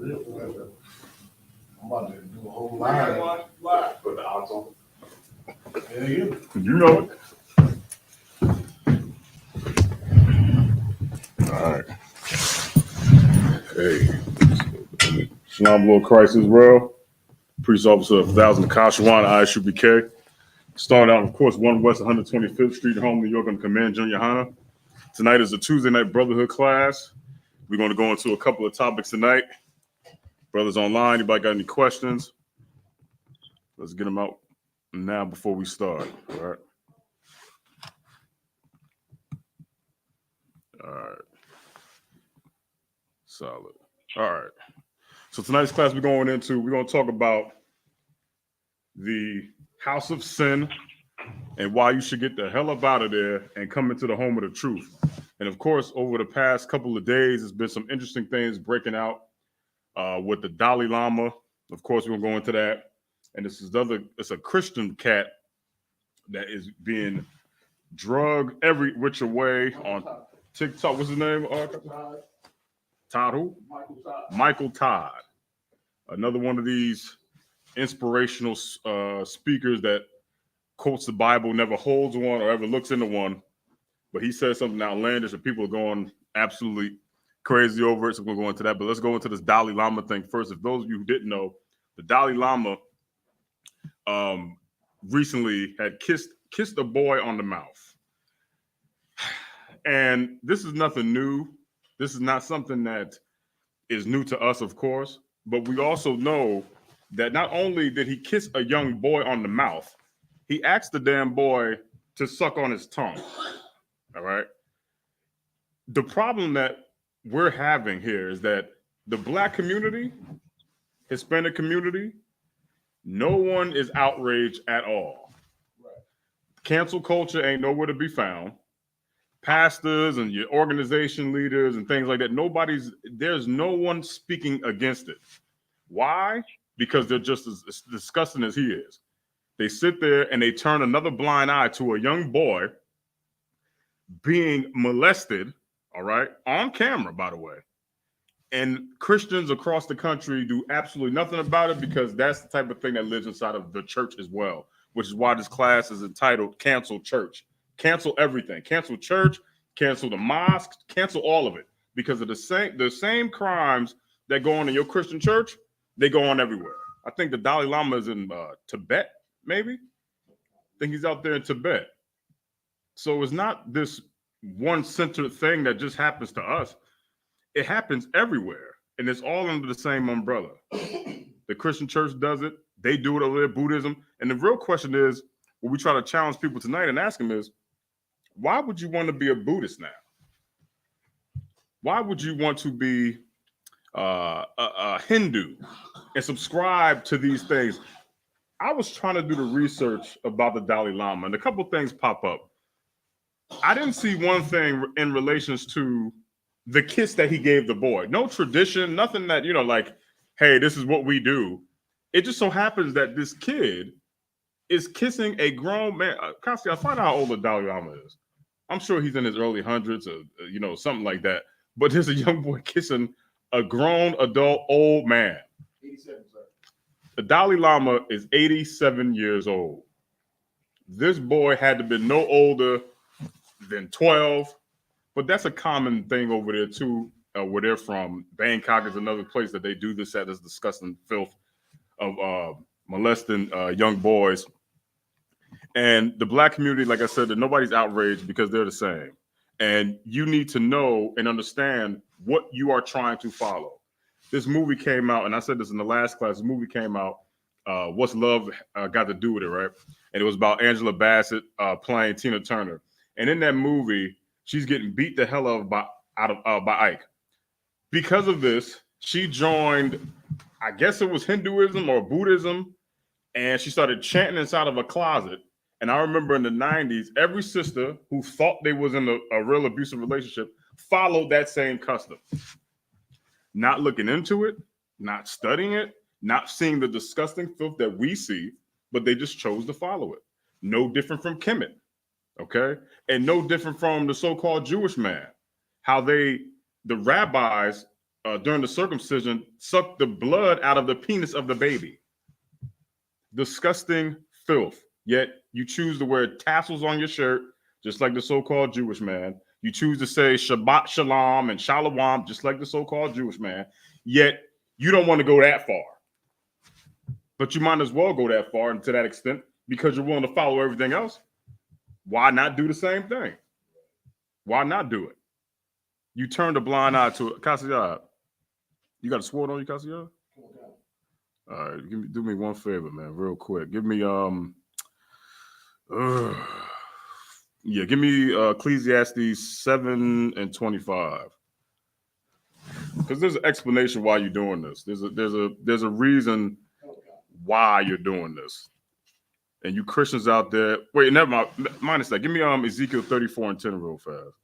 I'm about to do a whole line. Put the odds on. Yeah, you. You know it. All right. Hey. Shalom, Lord Christ Israel. Priest Officer of 1000 Kashawan, I.S.U.P.K. Starting out, of course, 1 West 125th Street, Home, New York, on Command Junior Yahanna. Tonight is a Tuesday night brotherhood class. We're going to go into a couple of topics tonight. Brothers online, anybody got any questions? Let's get them out now before we start. All right. All right. Solid. All right. So tonight's class we're going to talk about the house of sin and why you should get the hell up out of there and come into the home of the truth. And of course, over the past couple of days, there's been some interesting things breaking out with the Dalai Lama. Of course, we're gonna go into that. And it's a Christian cat that is being drugged every which way on TikTok. What's his name? Todd who? Michael Todd. Another one of these inspirational speakers that quotes the Bible, never holds one or ever looks into one. But he says something outlandish and people are going absolutely crazy over it. So we'll go into that. But let's go into this Dalai Lama thing first. If those of you who didn't know, the Dalai Lama recently had kissed a boy on the mouth. And this is nothing new. This is not something that is new to us, of course. But we also know that not only did he kiss a young boy on the mouth, he asked the damn boy to suck on his tongue. All right. The problem that we're having here is that the Black community, Hispanic community, no one is outraged at all. Right. Cancel culture ain't nowhere to be found. Pastors and your organization leaders and things like that, there's no one speaking against it. Why? Because they're just as disgusting as he is. They sit there and they turn another blind eye to a young boy being molested, all right, on camera, by the way. And Christians across the country do absolutely nothing about it because that's the type of thing that lives inside of the church as well, which is why this class is entitled Cancel Church. Cancel everything. Cancel church, cancel the mosque, cancel all of it. Because of the same crimes that go on in your Christian church, they go on everywhere. I think the Dalai Lama is in Tibet, maybe? I think he's out there in Tibet. So it's not this one-centered thing that just happens to us. It happens everywhere, and it's all under the same umbrella. The Christian church does it. They do it over there, Buddhism. And the real question is, what we try to challenge people tonight and ask them is, why would you want to be a Buddhist now? Why would you want to be a Hindu and subscribe to these things? I was trying to do the research about the Dalai Lama, and a couple things pop up. I didn't see one thing in relations to the kiss that he gave the boy. No tradition, nothing that, like, hey, this is what we do. It just so happens that this kid is kissing a grown man. Constantly, I find out how old the Dalai Lama is. I'm sure he's in his early hundreds or, something like that. But there's a young boy kissing a grown adult old man. 87, sir. The Dalai Lama is 87 years old. This boy had to be no older than 12. But that's a common thing over there, too, where they're from. Bangkok is another place that they do this at, this disgusting filth of molesting young boys. And the Black community, like I said, that nobody's outraged because they're the same. And you need to know and understand what you are trying to follow. This movie came out, and I said this in the last class, the movie came out, What's Love Got to Do with It, right? And it was about Angela Bassett playing Tina Turner. And in that movie, she's getting beat the hell out of by Ike. Because of this, she joined, I guess it was Hinduism or Buddhism, and she started chanting inside of a closet. And I remember in the 90s, every sister who thought they was in a real abusive relationship followed that same custom. Not looking into it, not studying it, not seeing the disgusting filth that we see, but they just chose to follow it. No different from Kemet. Okay, and no different from the so-called Jewish man, how the rabbis during the circumcision, suck the blood out of the penis of the baby. Disgusting filth. Yet you choose to wear tassels on your shirt, just like the so-called Jewish man. You choose to say Shabbat Shalom and Shalom, just like the so-called Jewish man. Yet you don't want to go that far. But you might as well go that far and to that extent because you're willing to follow everything else. Why not do the same thing? Why not do it? You turn a blind eye to it. Kasiyah, you got a sword on you, Kasiyah? All right, do me one favor, man, real quick. Give me give me Ecclesiastes 7:25. Because there's an explanation why you're doing this. There's a reason why you're doing this. And you Christians out there, wait, never mind. Minus that. Give me Ezekiel 34:10 real fast.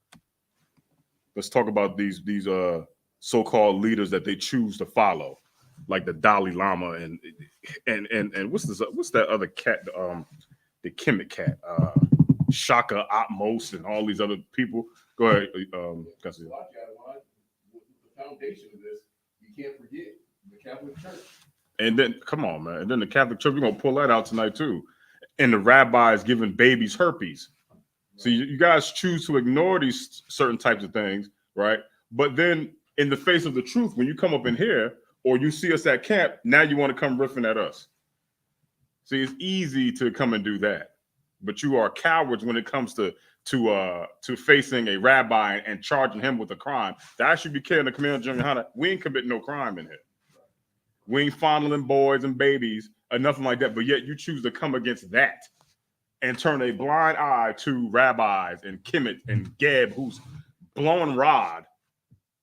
Let's talk about these so-called leaders that they choose to follow, like the Dalai Lama and what's that other cat? The Kemet cat, Shaka Atmos, and all these other people. Go ahead. The foundation of this, you can't forget the Catholic Church. And then, come on, man. And then the Catholic Church, we're going to pull that out tonight, too. And the rabbis giving babies herpes. So you guys choose to ignore these certain types of things, right? But then in the face of the truth, when you come up in here or you see us at camp, now you want to come riffing at us. See, it's easy to come and do that. But you are cowards when it comes to facing a rabbi and charging him with a crime. The I.S.U.P.K and the Commander General Yahanna, we ain't committing no crime in here. We ain't fondling boys and babies or nothing like that. But yet you choose to come against that and turn a blind eye to rabbis and Kemet and Geb, who's blowing rod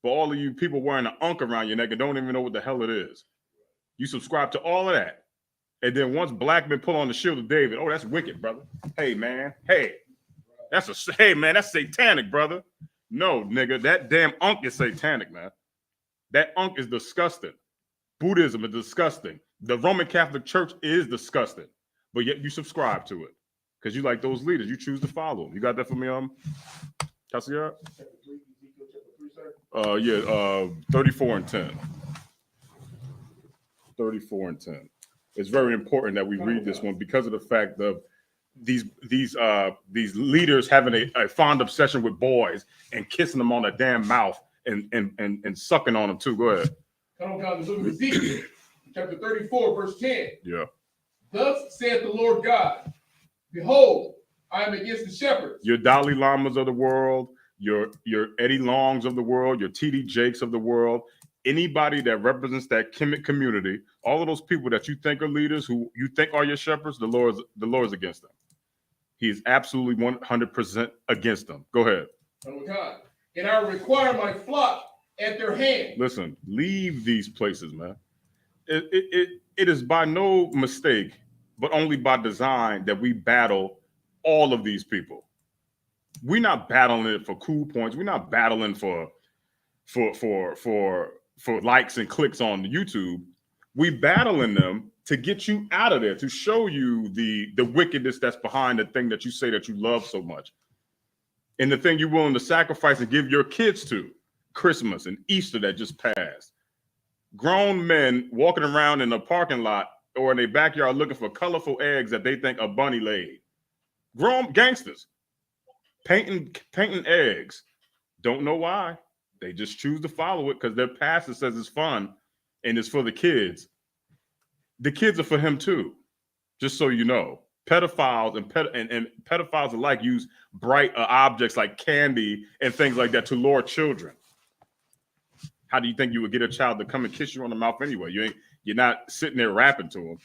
for all of you people wearing an unk around your neck and don't even know what the hell it is. You subscribe to all of that. And then once black men pull on the shield of David, oh, that's wicked, brother. Hey, man. Hey, that's satanic, brother. No, nigga, that damn unk is satanic, man. That unk is disgusting. Buddhism is disgusting. The Roman Catholic Church is disgusting. But yet you subscribe to it because you like those leaders. You choose to follow them. You got that for me, Kasiyah? 34:10. 34:10. It's very important that we read this one because of the fact of these leaders having a fond obsession with boys and kissing them on the damn mouth and sucking on them too. Go ahead. Come on, guys. Look at Ezekiel, chapter 34, verse 10. Yeah. Thus saith the Lord God, behold, I am against the shepherds. Your Dalai Lamas of the world, your Eddie Longs of the world, your T.D. Jakes of the world, anybody that represents that Kemet community, all of those people that you think are leaders, who you think are your shepherds, the Lord's against them. He is absolutely 100% against them. Go ahead. Oh God. And I require my flock at their hand. Listen, leave these places, man. It is by no mistake, but only by design that we battle all of these people. We're not battling it for cool points. We're not battling for likes and clicks on YouTube. We battling them to get you out of there, to show you the wickedness that's behind the thing that you say that you love so much, and the thing you're willing to sacrifice and give your kids to. Christmas and Easter that just passed. Grown men walking around in a parking lot or in their backyard looking for colorful eggs that they think a bunny laid. Grown gangsters painting eggs. Don't know why. They just choose to follow it because their pastor says it's fun and it's for the kids. The kids are for him too, just so you know. Pedophiles and pedophiles alike use bright objects like candy and things like that to lure children. How do you think you would get a child to come and kiss you on the mouth anyway? You're not sitting there rapping to them.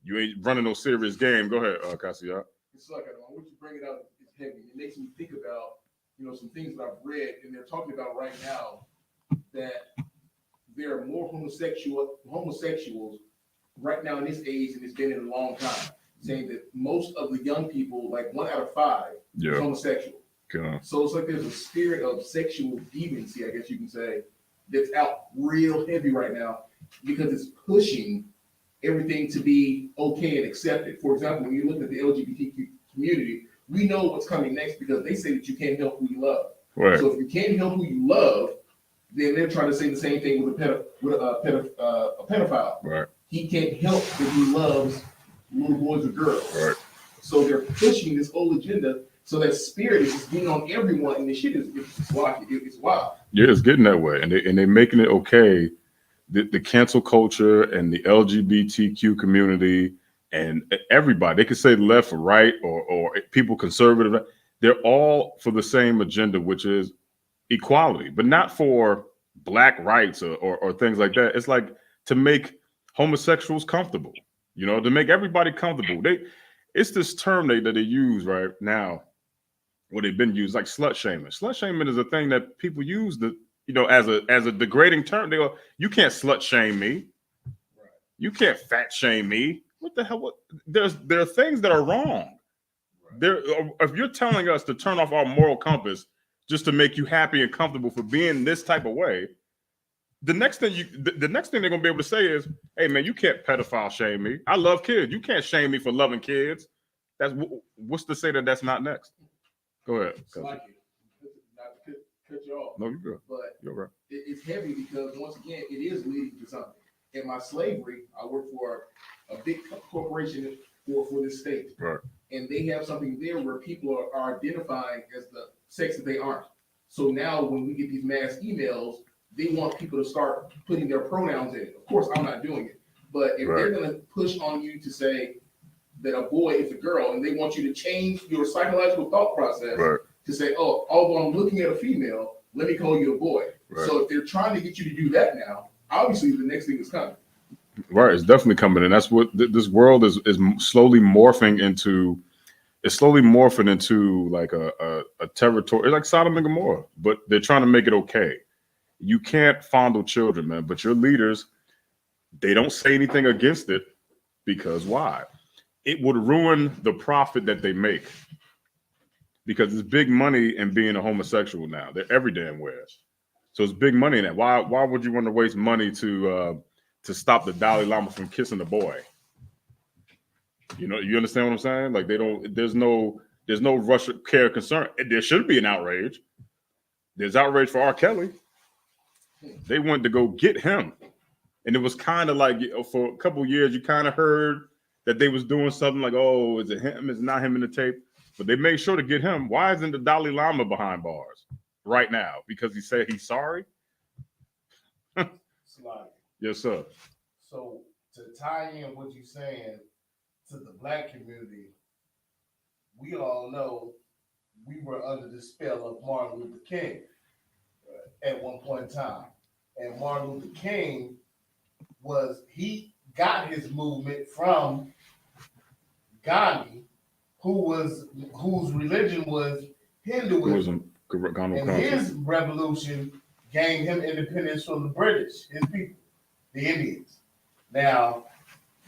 You ain't running no serious game. Go ahead, Kasiyah. It's like I want you to bring it out. It's heavy. It makes me think about some things that I've read, and they're talking about right now that there are more homosexuals right now in this age, and it's been in a long time. Saying that most of the young people, like 1 out of 5, is homosexual. Okay. So it's like there's a spirit of sexual deviancy, I guess you can say, that's out real heavy right now because it's pushing everything to be okay and accepted. For example, when you look at the LGBTQ community, we know what's coming next because they say that you can't help who you love. Right. So if you can't help who you love, then they're trying to say the same thing with a pedophile. Right. He can't help that he loves little boys or girls. Right. So they're pushing this whole agenda. So that spirit is just being on everyone, and the shit is wild. It's wild. Yeah, it's getting that way, and they're making it okay. The cancel culture and the LGBTQ community and everybody, they could say left or right or people conservative. They're all for the same agenda, which is equality, but not for black rights or things like that. It's like to make homosexuals comfortable, to make everybody comfortable. It's this term that they use right now, what they've been used, like slut shaming. Slut shaming is a thing that people use as a degrading term. They go, you can't slut shame me. Right. You can't fat shame me. What the hell? There are things that are wrong. Right. If you're telling us to turn off our moral compass just to make you happy and comfortable for being this type of way, the next thing they're gonna be able to say is, hey man, you can't pedophile shame me. I love kids. You can't shame me for loving kids. What's to say that that's not next? Go ahead. Not to cut you off. No, you're good. But you're right. It's heavy because once again, it is leading to something. In my slavery, I worked for a big corporation for this state. Right. And they have something there where people are identifying as the sex that they aren't. So now when we get these mass emails, they want people to start putting their pronouns in it. Of course, I'm not doing it. But if they're going to push on you to say that a boy is a girl, and they want you to change your psychological thought process to say, oh, although I'm looking at a female, let me call you a boy. Right. So if they're trying to get you to do that now, obviously the next thing is coming. Right, it's definitely coming, and that's what this world is slowly morphing into. It's slowly morphing into like a territory, like Sodom and Gomorrah, but they're trying to make it okay. You can't fondle children, man, but your leaders, they don't say anything against it because why? It would ruin the profit that they make because it's big money in being a homosexual now. They're every damn where. So it's big money in that. Why would you want to waste money to stop the Dalai Lama from kissing a boy? You understand what I'm saying? Like there's no rush of care concern. There should be an outrage. There's outrage for R. Kelly. They wanted to go get him. And it was kind of like for a couple of years, you kind of heard that they was doing something like, oh, is it him? Is it not him in the tape? But they made sure to get him. Why isn't the Dalai Lama behind bars right now? Because he said he's sorry? Yes, sir. So to tie in what you're saying to the black community, we all know we were under the spell of Martin Luther King at one point in time. And Martin Luther King he got his movement from Gandhi, whose religion was Hinduism. And his revolution gained him independence from the British, his people, the Indians. Now,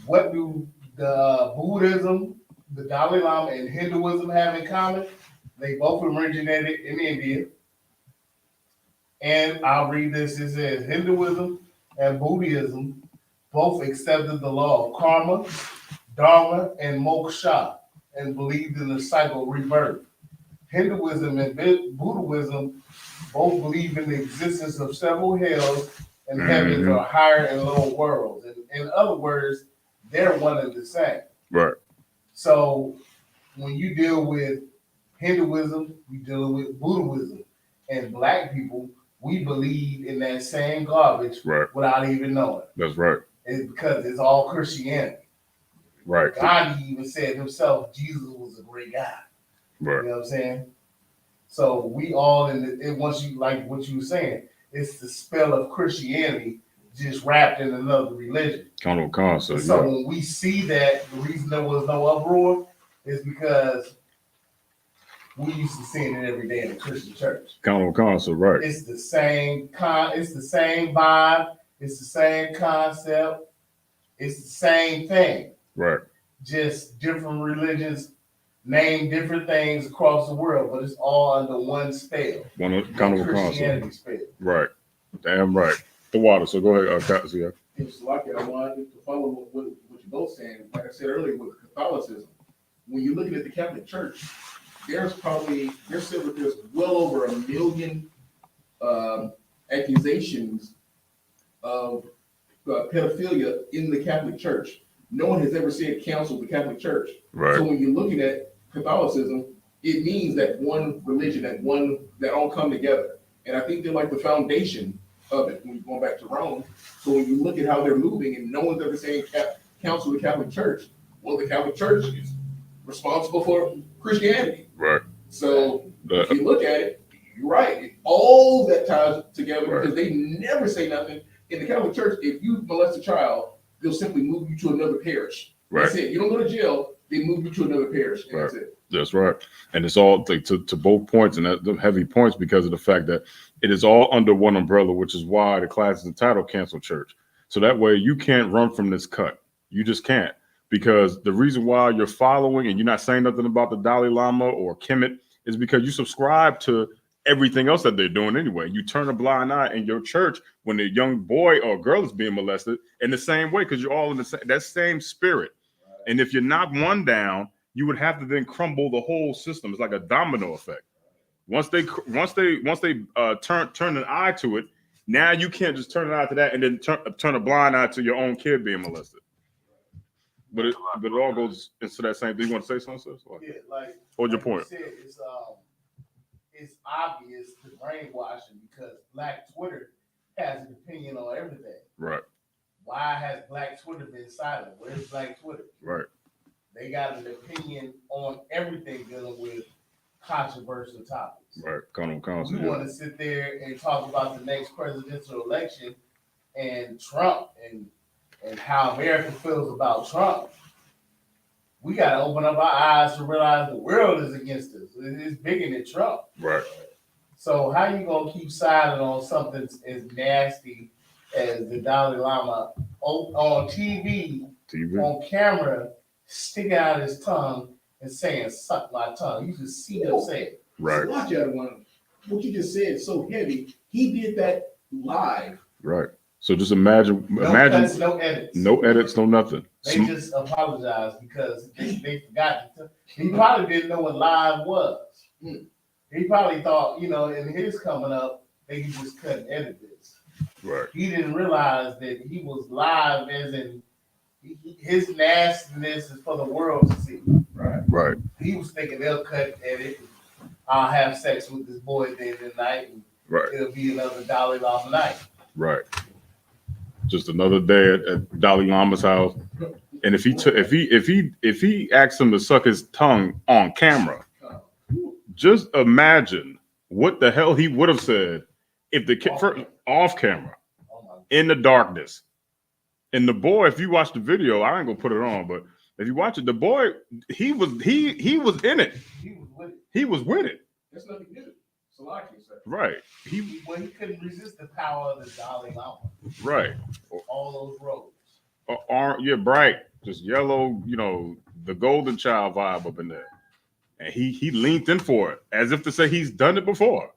what do the Buddhism, the Dalai Lama, and Hinduism have in common? They both originated in India. And I'll read this. It says Hinduism and Buddhism both accepted the law of karma, dharma, and moksha, and believed in the cycle of rebirth. Hinduism and Buddhism both believe in the existence of several hells and heavens or higher and lower worlds. In other words, they're one and the same. Right. So when you deal with Hinduism, you deal with Buddhism. And black people, we believe in that same garbage without even knowing. That's right. It's because it's all Christianity. Right. God even said himself, Jesus was a great guy. Right. You know what I'm saying? So we all once you like what you were saying, it's the spell of Christianity just wrapped in another religion. So when we see that, the reason there was no uproar is because we used to see it every day in the Christian church. Right. It's the same it's the same vibe, it's the same concept, it's the same thing. Right. Just different religions name different things across the world, but it's all under one spell. Christianity spell. Right. Damn right. The water. So go ahead, yeah. It's like it. I wanted to follow what you're both saying. Like I said earlier with Catholicism, when you're looking at the Catholic Church, there's well over 1 million accusations of pedophilia in the Catholic Church. No one has ever said counsel the Catholic Church. Right. So when you're looking at Catholicism, it means that one religion, that all come together. And I think they're like the foundation of it when you're going back to Rome. So when you look at how they're moving, and no one's ever saying counsel the Catholic Church, well, the Catholic Church is responsible for Christianity. Right. So if you look at it, you're right. All that ties together because they never say nothing. In the Catholic Church, if you molest a child, they'll simply move you to another parish. Right. That's it. You don't go to jail. They move you to another parish. And that's it. That's right. And it's all to both points, and the heavy points because of the fact that it is all under one umbrella, which is why the class is entitled Cancel Church. So that way you can't run from this cut. You just can't. Because the reason why you're following and you're not saying nothing about the Dalai Lama or Kemet is because you subscribe to everything else that they're doing anyway. You turn a blind eye in your church when a young boy or girl is being molested in the same way because you're all in that same spirit. And if you knock one down, you would have to then crumble the whole system. It's like a domino effect. Once they turn an eye to it, now you can't just turn an eye to that and then turn a blind eye to your own kid being molested. But it all goes into that same thing. You want to say something, sis? Yeah, like hold your point. You said, it's obvious the brainwashing because Black Twitter has an opinion on everything. Right. Why has Black Twitter been silent? Where's Black Twitter? Right. They got an opinion on everything dealing with controversial topics. Right. Council. We want to sit there and talk about the next presidential election and Trump and how America feels about Trump. We got to open up our eyes to realize the world is against us. It's bigger than Trump. Right. So how you gonna keep silent on something as nasty as the Dalai Lama on TV, on camera, sticking out his tongue and saying, "Suck my tongue." You can see him say it. Right. So watch out, one. What you just said is so heavy. He did that live. Right. So just imagine, no edits, no nothing. They just apologized because they forgot. He probably didn't know what live was. He probably thought, in his coming up, they could just cut and edit this. Right. He didn't realize that he was live, as in his nastiness is for the world to see. Right. Right. He was thinking they'll cut and edit. I'll have sex with this boy at the end of the night, and it'll be another Dalai Lama night. Right. Just another day at Dalai Lama's house. And if he asked him to suck his tongue on camera, just imagine what the hell he would have said if off camera, in the darkness. And the boy, if you watch the video, I ain't gonna put it on, but if you watch it, the boy, he was in it. He was with it. That's nothing new. Salaki said. Right. He couldn't resist the power of the Dalai Lama. Right. All those robes. Yeah, bright, just yellow, the golden child vibe up in there. And he leaned in for it as if to say he's done it before,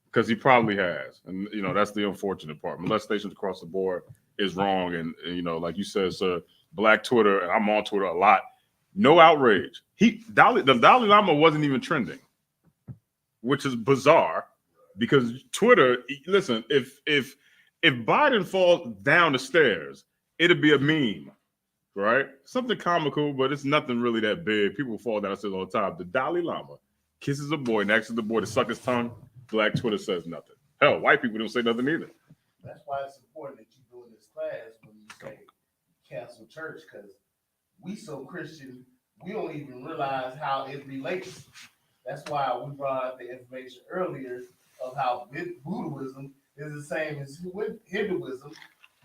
because he probably has. And that's the unfortunate part. Molestations across the board is wrong. And like you said, sir, Black Twitter, and I'm on Twitter a lot. No outrage. The Dalai Lama wasn't even trending, which is bizarre, because Twitter. Listen, if Biden falls down the stairs, it'd be a meme. Right? Something comical, but it's nothing really that big. People fall down the stairs all the time. The Dalai Lama kisses a boy next to the boy to suck his tongue. Black Twitter says nothing. Hell, white people don't say nothing either. That's why it's important that you do in this class when you say cancel church, because we so Christian, we don't even realize how it relates. That's why we brought out the information earlier of how Buddhism is the same as Hinduism,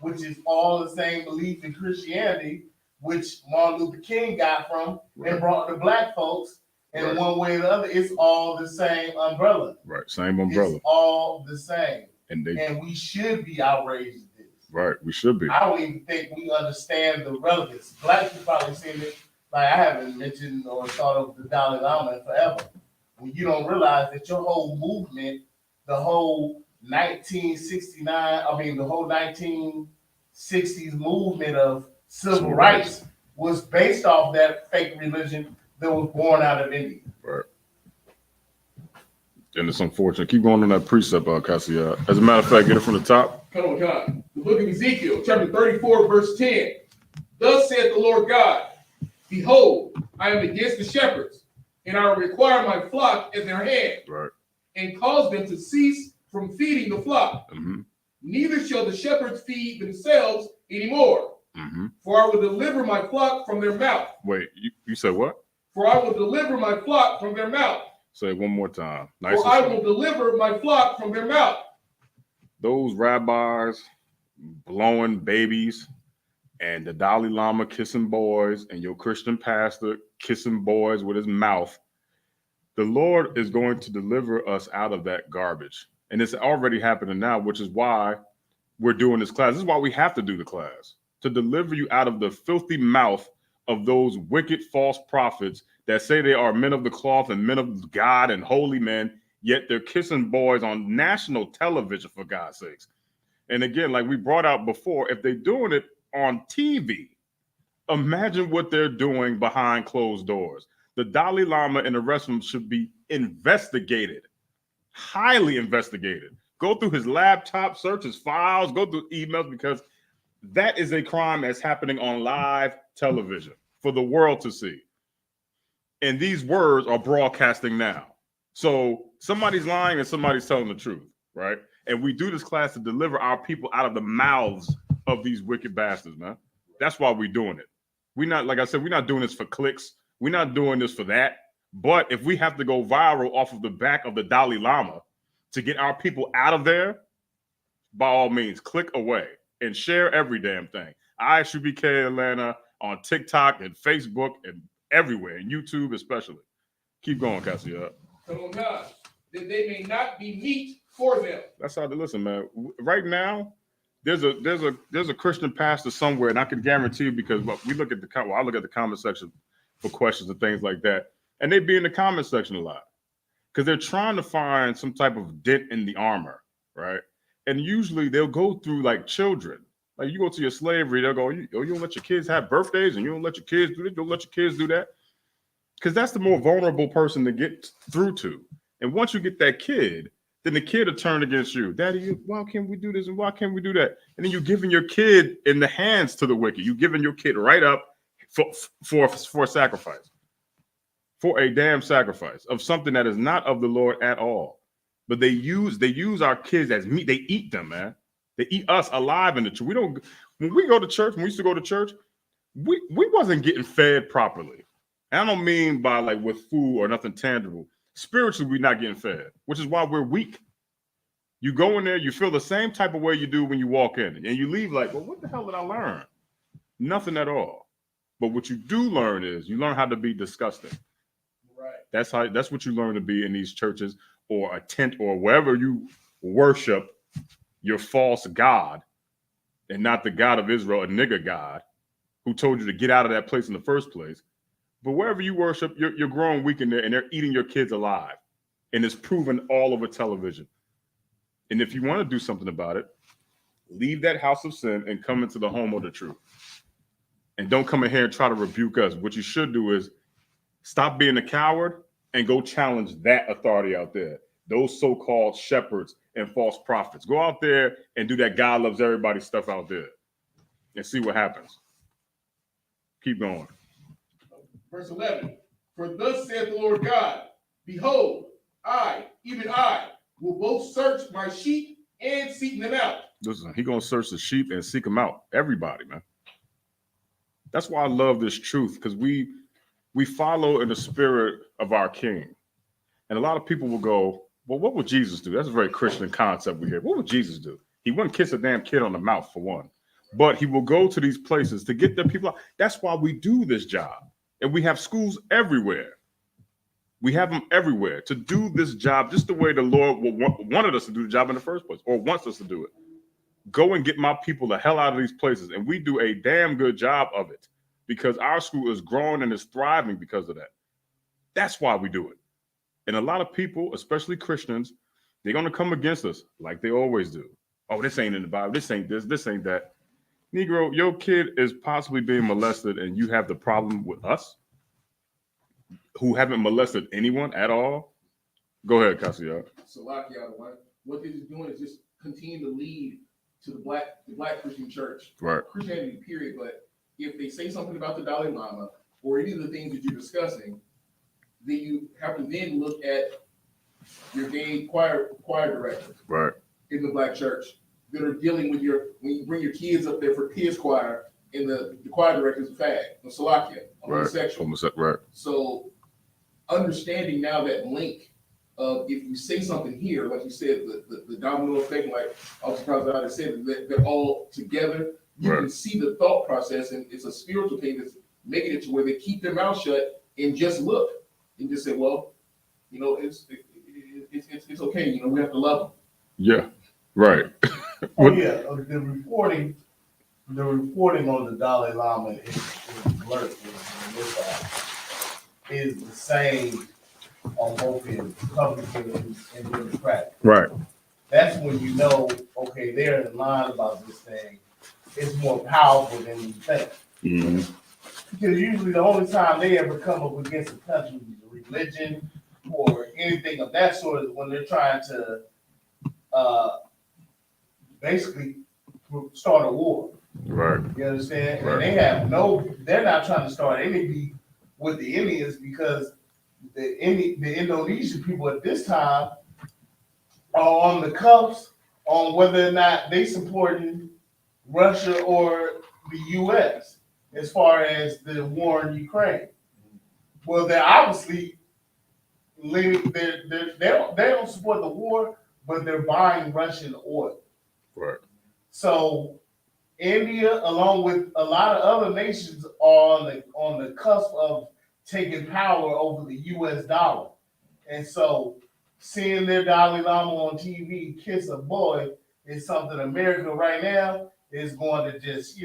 which is all the same belief in Christianity, which Martin Luther King got from and brought to Black folks. And one way or the other, it's all the same umbrella. Right, same umbrella. It's all the same. And we should be outraged at this. Right, we should be. I don't even think we understand the relevance. Black people probably seen it. Like, I haven't mentioned or thought of the Dalai Lama in forever. When you don't realize that your whole movement, the whole 1960s movement of civil rights was based off that fake religion that was born out of India. Right. And it's unfortunate. Keep going on that precept, Cassia. As a matter of fact, get it from the top. Come on. The book of Ezekiel, chapter 34, verse 10. Thus saith the Lord God, behold, I am against the shepherds, and I will require my flock in their hand, Right. and cause them to cease from feeding the flock. Mm-hmm. Neither shall the shepherds feed themselves anymore. Mm-hmm. For I will deliver my flock from their mouth. Wait, you said what? For I will deliver my flock from their mouth. Say it one more time. Nice. For I will deliver my flock from their mouth. Those rabbis blowing babies and the Dalai Lama kissing boys and your Christian pastor kissing boys with his mouth. The Lord is going to deliver us out of that garbage. And it's already happening now, which is why we're doing this class. This is why we have to do the class, to deliver you out of the filthy mouth of those wicked false prophets that say they are men of the cloth and men of God and holy men, yet they're kissing boys on national television, for God's sakes. And again, like we brought out before, if they're doing it on TV, imagine what they're doing behind closed doors. The Dalai Lama and the rest of them should be investigated, highly investigated. Go through his laptop, search his files, go through emails, because that is a crime that's happening on live television for the world to see. And these words are broadcasting now. So somebody's lying and somebody's telling the truth, right? And we do this class to deliver our people out of the mouths of these wicked bastards, man. That's why we're doing it. We're not, like I said, we're not doing this for clicks. We're not doing this for that. But if we have to go viral off of the back of the Dalai Lama to get our people out of there, by all means, click away and share every damn thing. I.S.U.P.K. Atlanta on TikTok and Facebook and everywhere, and YouTube especially. Keep going, Cassia. Come on, God, that they may not be meat for them. That's how to listen, man. Right now, there's a Christian pastor somewhere, and I can guarantee you, because we look at I look at the comment section for questions and things like that, and they be in the comment section a lot because they're trying to find some type of dent in the armor, right? And usually they'll go through like children. Like you go to your slavery, they'll go, you don't let your kids have birthdays, and you don't let your kids do this, you don't let your kids do that. Because that's the more vulnerable person to get through to. And once you get that kid, then the kid will turn against you. Daddy, why can't we do this? And why can't we do that? And then you're giving your kid in the hands to the wicked. You're giving your kid right up for sacrifice, for a damn sacrifice of something that is not of the Lord at all. But they use our kids as meat. They eat them, man. They eat us alive in the church. When we go to church, when we used to go to church, we wasn't getting fed properly. And I don't mean by like with food or nothing tangible. Spiritually, we're not getting fed, which is why we're weak. You go in there, you feel the same type of way you do when you walk in, and you leave like, well, what the hell did I learn? Nothing at all. But what you do learn is you learn how to be disgusting. Right. That's what you learn to be in these churches or a tent or wherever you worship your false God and not the God of Israel, a nigger God who told you to get out of that place in the first place. But wherever you worship, you're growing weak in there, and they're eating your kids alive. And it's proven all over television. And if you want to do something about it, leave that house of sin and come into the home of the truth. And don't come in here and try to rebuke us. What you should do is stop being a coward and go challenge that authority out there. Those so-called shepherds and false prophets. Go out there and do that God loves everybody stuff out there and see what happens. Keep going. Verse 11, for thus saith the Lord God, behold, I, even I, will both search my sheep and seek them out. Listen, he's going to search the sheep and seek them out. Everybody, man. That's why I love this truth, because we follow in the spirit of our King. And a lot of people will go, well, what would Jesus do? That's a very Christian concept we hear. What would Jesus do? He wouldn't kiss a damn kid on the mouth, for one. But he will go to these places to get the people out. That's why we do this job. And we have schools everywhere. We have them everywhere to do this job just the way the Lord wanted us to do the job in the first place, or wants us to do it. Go and get my people the hell out of these places. And we do a damn good job of it because our school is growing and is thriving because of that. That's why we do it. And a lot of people, especially Christians, they're going to come against us like they always do. Oh, this ain't in the Bible. This ain't this. This ain't that. Negro, your kid is possibly being molested and you have the problem with us who haven't molested anyone at all. Go ahead, Cassius. Salakia, what this is doing is just continue to lead to the black Christian church, Right. Christianity, period. But if they say something about the Dalai Lama or any of the things that you're discussing, then you have to then look at your gay choir directors, Right. in the black church that are dealing with when you bring your kids up there for kids choir, and the choir director is a fag, a Salakia, a homosexual. Right. So understanding now that link of if you say something here, like you said, the domino effect, like Officer Kazada said, that they're all together. You can see the thought process, and it's a spiritual thing that's making it to where they keep their mouth shut and just look and just say, well, it's okay. We have to love them. Yeah. Right. Oh yeah, the reporting on the Dalai Lama is the same on both ends, Republican and Democrat. Right. That's when you know, okay, they're in line about this thing. It's more powerful than you think. Mm-hmm. Because usually the only time they ever come up against a country, religion or anything of that sort, is when they're trying to basically start a war. Right. You understand? Right. And they're not trying to start any beef with the Indians, because the Indonesian people at this time are on the cuffs on whether or not they supporting Russia or the U.S. as far as the war in Ukraine. Well, they're obviously leaning. They don't support the war, but they're buying Russian oil. Right. So India, along with a lot of other nations, are on the cusp of taking power over the U.S. dollar. And so seeing their Dalai Lama on TV kiss a boy is something America right now is going to just,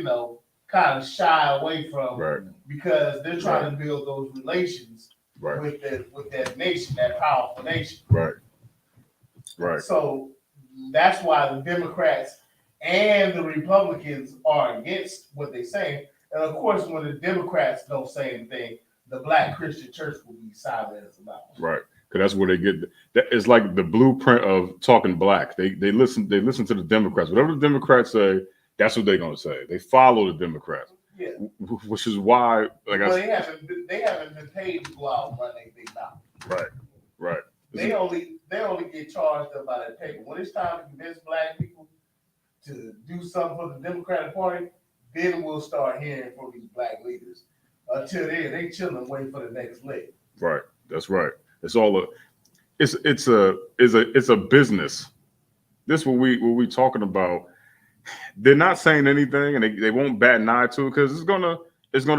kind of shy away from. Right. Because they're trying to build those relations with that nation, that powerful nation. Right. Right. So that's why the Democrats and the Republicans are against what they say. And of course, when the Democrats don't say anything, the Black Christian church will be silent as a mouse. Right. Because that's where they get. It's like the blueprint of talking black. They listen to the Democrats. Whatever the Democrats say, that's what they're gonna say. They follow the Democrats. Yeah. Which is why, they haven't been paid to go out and run their big mouth. Right. Right. They only get charged up by that paper. When it's time to convince Black people to do something for the Democratic Party, then we'll start hearing from these Black leaders. Until then, they chilling, waiting for the next leg. Right. That's right. It's all it's a business. This what we talking about. They're not saying anything, and they won't bat an eye to it, because it's gonna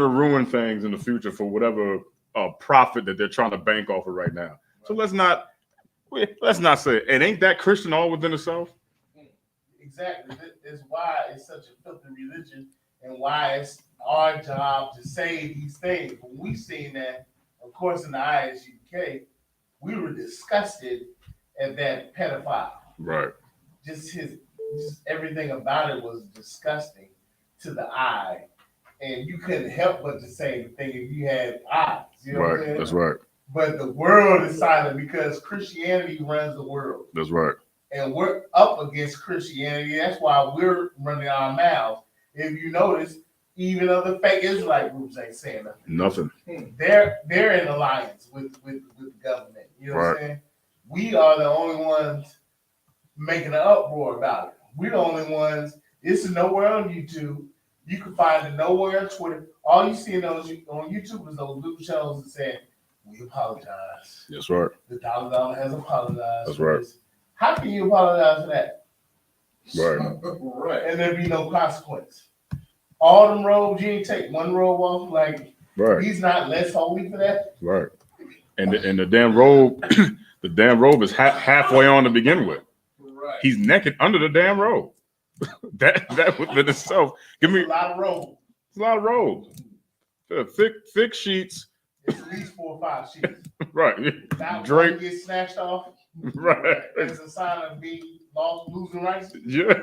ruin things in the future for whatever profit that they're trying to bank off of right now. Right. So let's not say it ain't that Christian all within itself. Exactly. It's why it's such a filthy religion, and why it's our job to say these things. When we seen that, of course, in the I.S.U.P.K, we were disgusted at that pedophile. Right. Just everything about it was disgusting to the eye, and you couldn't help but to say the thing if you had eyes. You know what I'm saying? That's right. But the world is silent because Christianity runs the world. That's right. And we're up against Christianity. That's why we're running our mouths. If you notice, even other fake Israelite groups ain't saying nothing. They're in alliance with the government. You know what I'm saying? We are the only ones making an uproar about it. We're the only ones. It's nowhere on YouTube. You can find it nowhere on Twitter. All you see on YouTube is those little channels that say, "We apologize." That's right. The Dalai Lama has apologized. That's right. How can you apologize for that? Right. Right. And there be no consequence. All them robes, you ain't take one robe off. Like, he's not less holy for that. Right. And the damn robe, the damn robe is halfway on to begin with. Right. He's naked under the damn robe. that within itself, give me a lot of robes. It's a lot of robes. Thick sheets. It's at least 4 or 5 sheets. Right. That Drake one gets snatched off. Right. It's a sign of being losing rights. Yeah.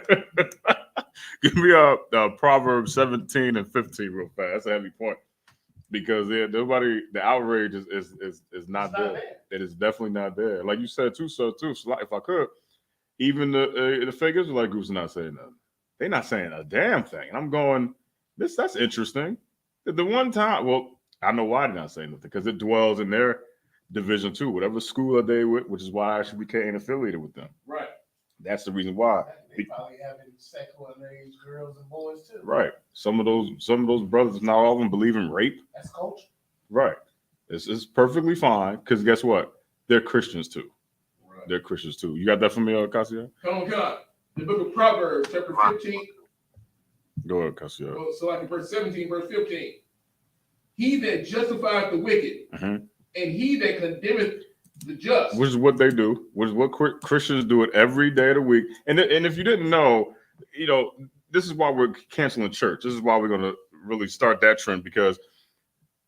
Give me a Proverbs 17 and 15 real fast. That's a heavy point. because nobody, the outrage is not there. It is definitely not there. Like you said too, sir, too. So if I could, even the fake Israelite groups are not saying nothing. They're not saying a damn thing. And I'm going, that's interesting. The one time, well, I know why they're not saying nothing, because it dwells in their division too. Whatever school are they with, which is why I.S.U.P.K ain't affiliated with them. Right. That's the reason why. They probably having sexual underage girls and boys too. Right. Some of those brothers, not all of them believe in rape. That's culture. Right. It's perfectly fine, because guess what? They're Christians too. Right. They're Christians too. You got that from me, Cassia? Come on, God. The book of Proverbs, chapter 15. Go ahead, Cassia. Well, so like in verse 17, verse 15. He that justifieth the wicked, and he that condemneth the just. Which is what they do. Which is what Christians do it every day of the week. And if you didn't know, this is why we're canceling church. This is why we're going to really start that trend, because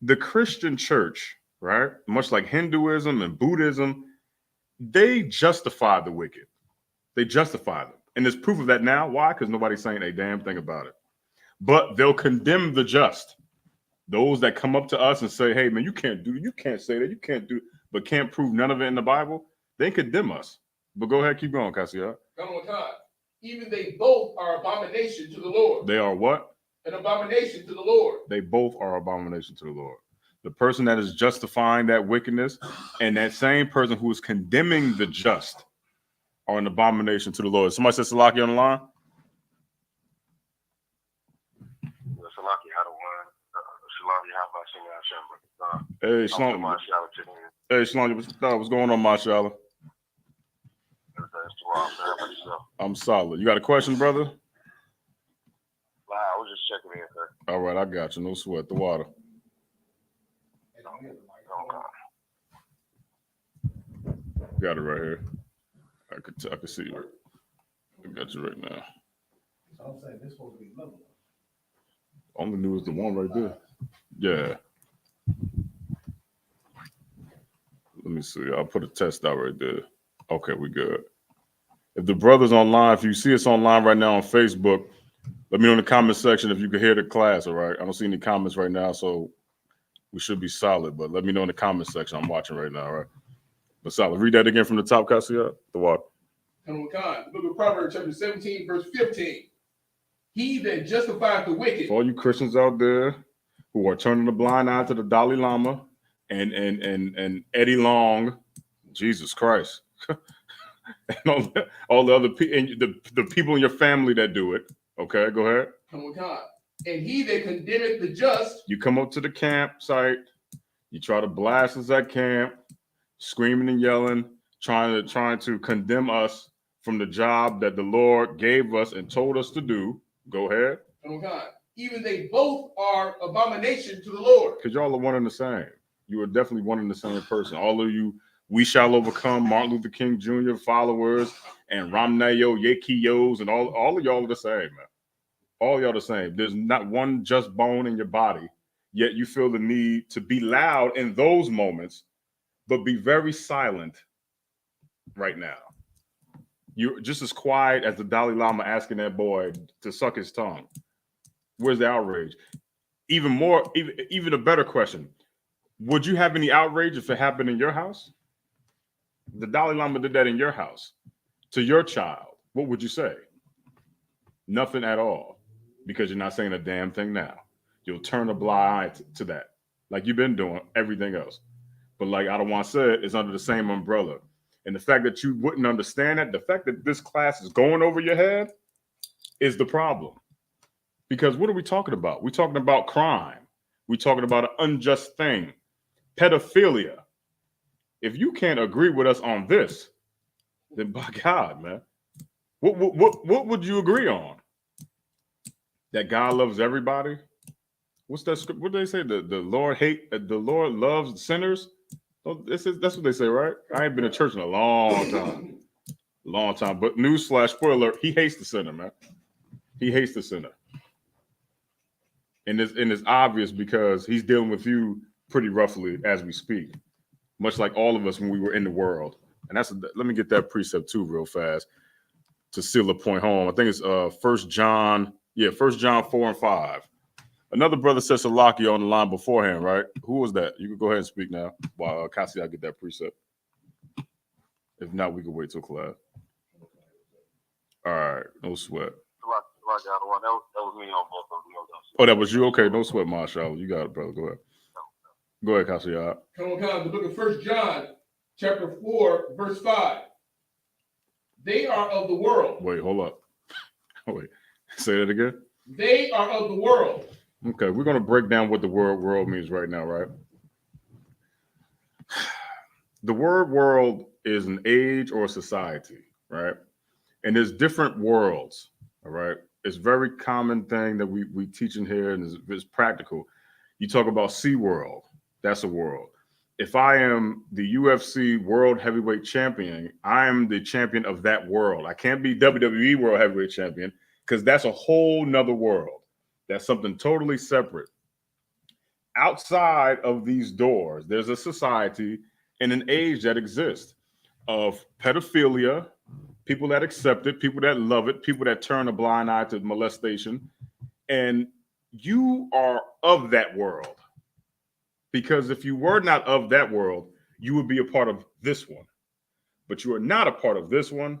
the Christian church, right, much like Hinduism and Buddhism, they justify the wicked. They justify them. And there's proof of that now. Why? Because nobody's saying a damn thing about it. But they'll condemn the just. Those that come up to us and say, hey, man, you can't say that, you can't do, but can't prove none of it in the Bible, they condemn us. But go ahead, keep going, Cassia. Come on, God. Even they both are abomination to the Lord. They are what? An abomination to the Lord. They both are abomination to the Lord. The person that is justifying that wickedness and that same person who is condemning the just are an abomination to the Lord. Somebody said Salaki on the line? Salaki had a one. Hey, Shalom. Hey, Shalom. What's going on, Mashallah? I'm solid. You got a question, brother? I was just checking in, sir. All right, I got you. No sweat. The water. Got it right here. I could see you. I got you right now. So I'm saying this supposed to be another one. Only knew was the one right there. Yeah. Let me see. I'll put a test out right there. Okay, we good. If the brother's online, if you see us online right now on Facebook, let me know in the comment section if you can hear the class, all right? I don't see any comments right now, so we should be solid, but let me know in the comment section. I'm watching right now, all right? But solid. Read that again from the top, Cassia. The water. Come on, God. The book of Proverbs, chapter 17, verse 15. He that justifieth the wicked. For all you Christians out there who are turning a blind eye to the Dalai Lama and Eddie Long, Jesus Christ, and all the other people, and the people in your family that do it. Okay, go ahead. Come on, God. And he that condemneth the just. You come up to the campsite, you try to blast us at camp, screaming and yelling, trying to condemn us from the job that the Lord gave us and told us to do. Go ahead. Oh God. Even they both are abomination to the Lord. Because y'all are one and the same. You are definitely one and the same person. All of you, We Shall Overcome, Martin Luther King Jr. followers, and Ramnayo, Yekiyos, and all of y'all are the same, man. All y'all the same. There's not one just bone in your body, yet you feel the need to be loud in those moments, but be very silent right now. You're just as quiet as the Dalai Lama asking that boy to suck his tongue. Where's the outrage? Even a better question. Would you have any outrage if it happened in your house? The Dalai Lama did that in your house to your child. What would you say? Nothing at all, because you're not saying a damn thing now. You'll turn a blind eye to that, like you've been doing everything else. But like Adawan said, it's under the same umbrella. And the fact that you wouldn't understand that, the fact that this class is going over your head is the problem. Because what are we talking about? We're talking about crime. We're talking about an unjust thing, pedophilia. If you can't agree with us on this, then by God, man, what would you agree on? That God loves everybody? What's that script? What do they say? The Lord loves sinners. Oh, that's what they say, right? I ain't been to church in a long time. But newsflash, spoiler, he hates the sinner, man. He hates the sinner. And it's obvious because he's dealing with you pretty roughly as we speak, much like all of us when we were in the world. And let me get that precept too real fast to seal the point home. I think it's 1 John 4 and 5. Another brother said Salaki on the line beforehand, right? Who was that? You can go ahead and speak now while Cassie, I get that precept. If not, we can wait till class. All right, no sweat. That was me on both of them. Oh, that was you? Okay, no sweat, Marshall. You got it, brother. Go ahead. Go ahead, Cassie. Come on, the book of 1 John, chapter 4, verse 5. They are of the world. Wait, hold up. Wait, say that again. They are of the world. Okay, we're going to break down what the word world means right now, right? The word world is an age or a society, right? And there's different worlds, all right? It's a very common thing that we teach in here, and it's practical. You talk about SeaWorld, that's a world. If I am the UFC World Heavyweight Champion, I am the champion of that world. I can't be WWE World Heavyweight Champion because that's a whole nother world. That's something totally separate. Outside of these doors, there's a society and an age that exists of pedophilia, people that accept it, people that love it, people that turn a blind eye to molestation. And you are of that world. Because if you were not of that world, you would be a part of this one. But you are not a part of this one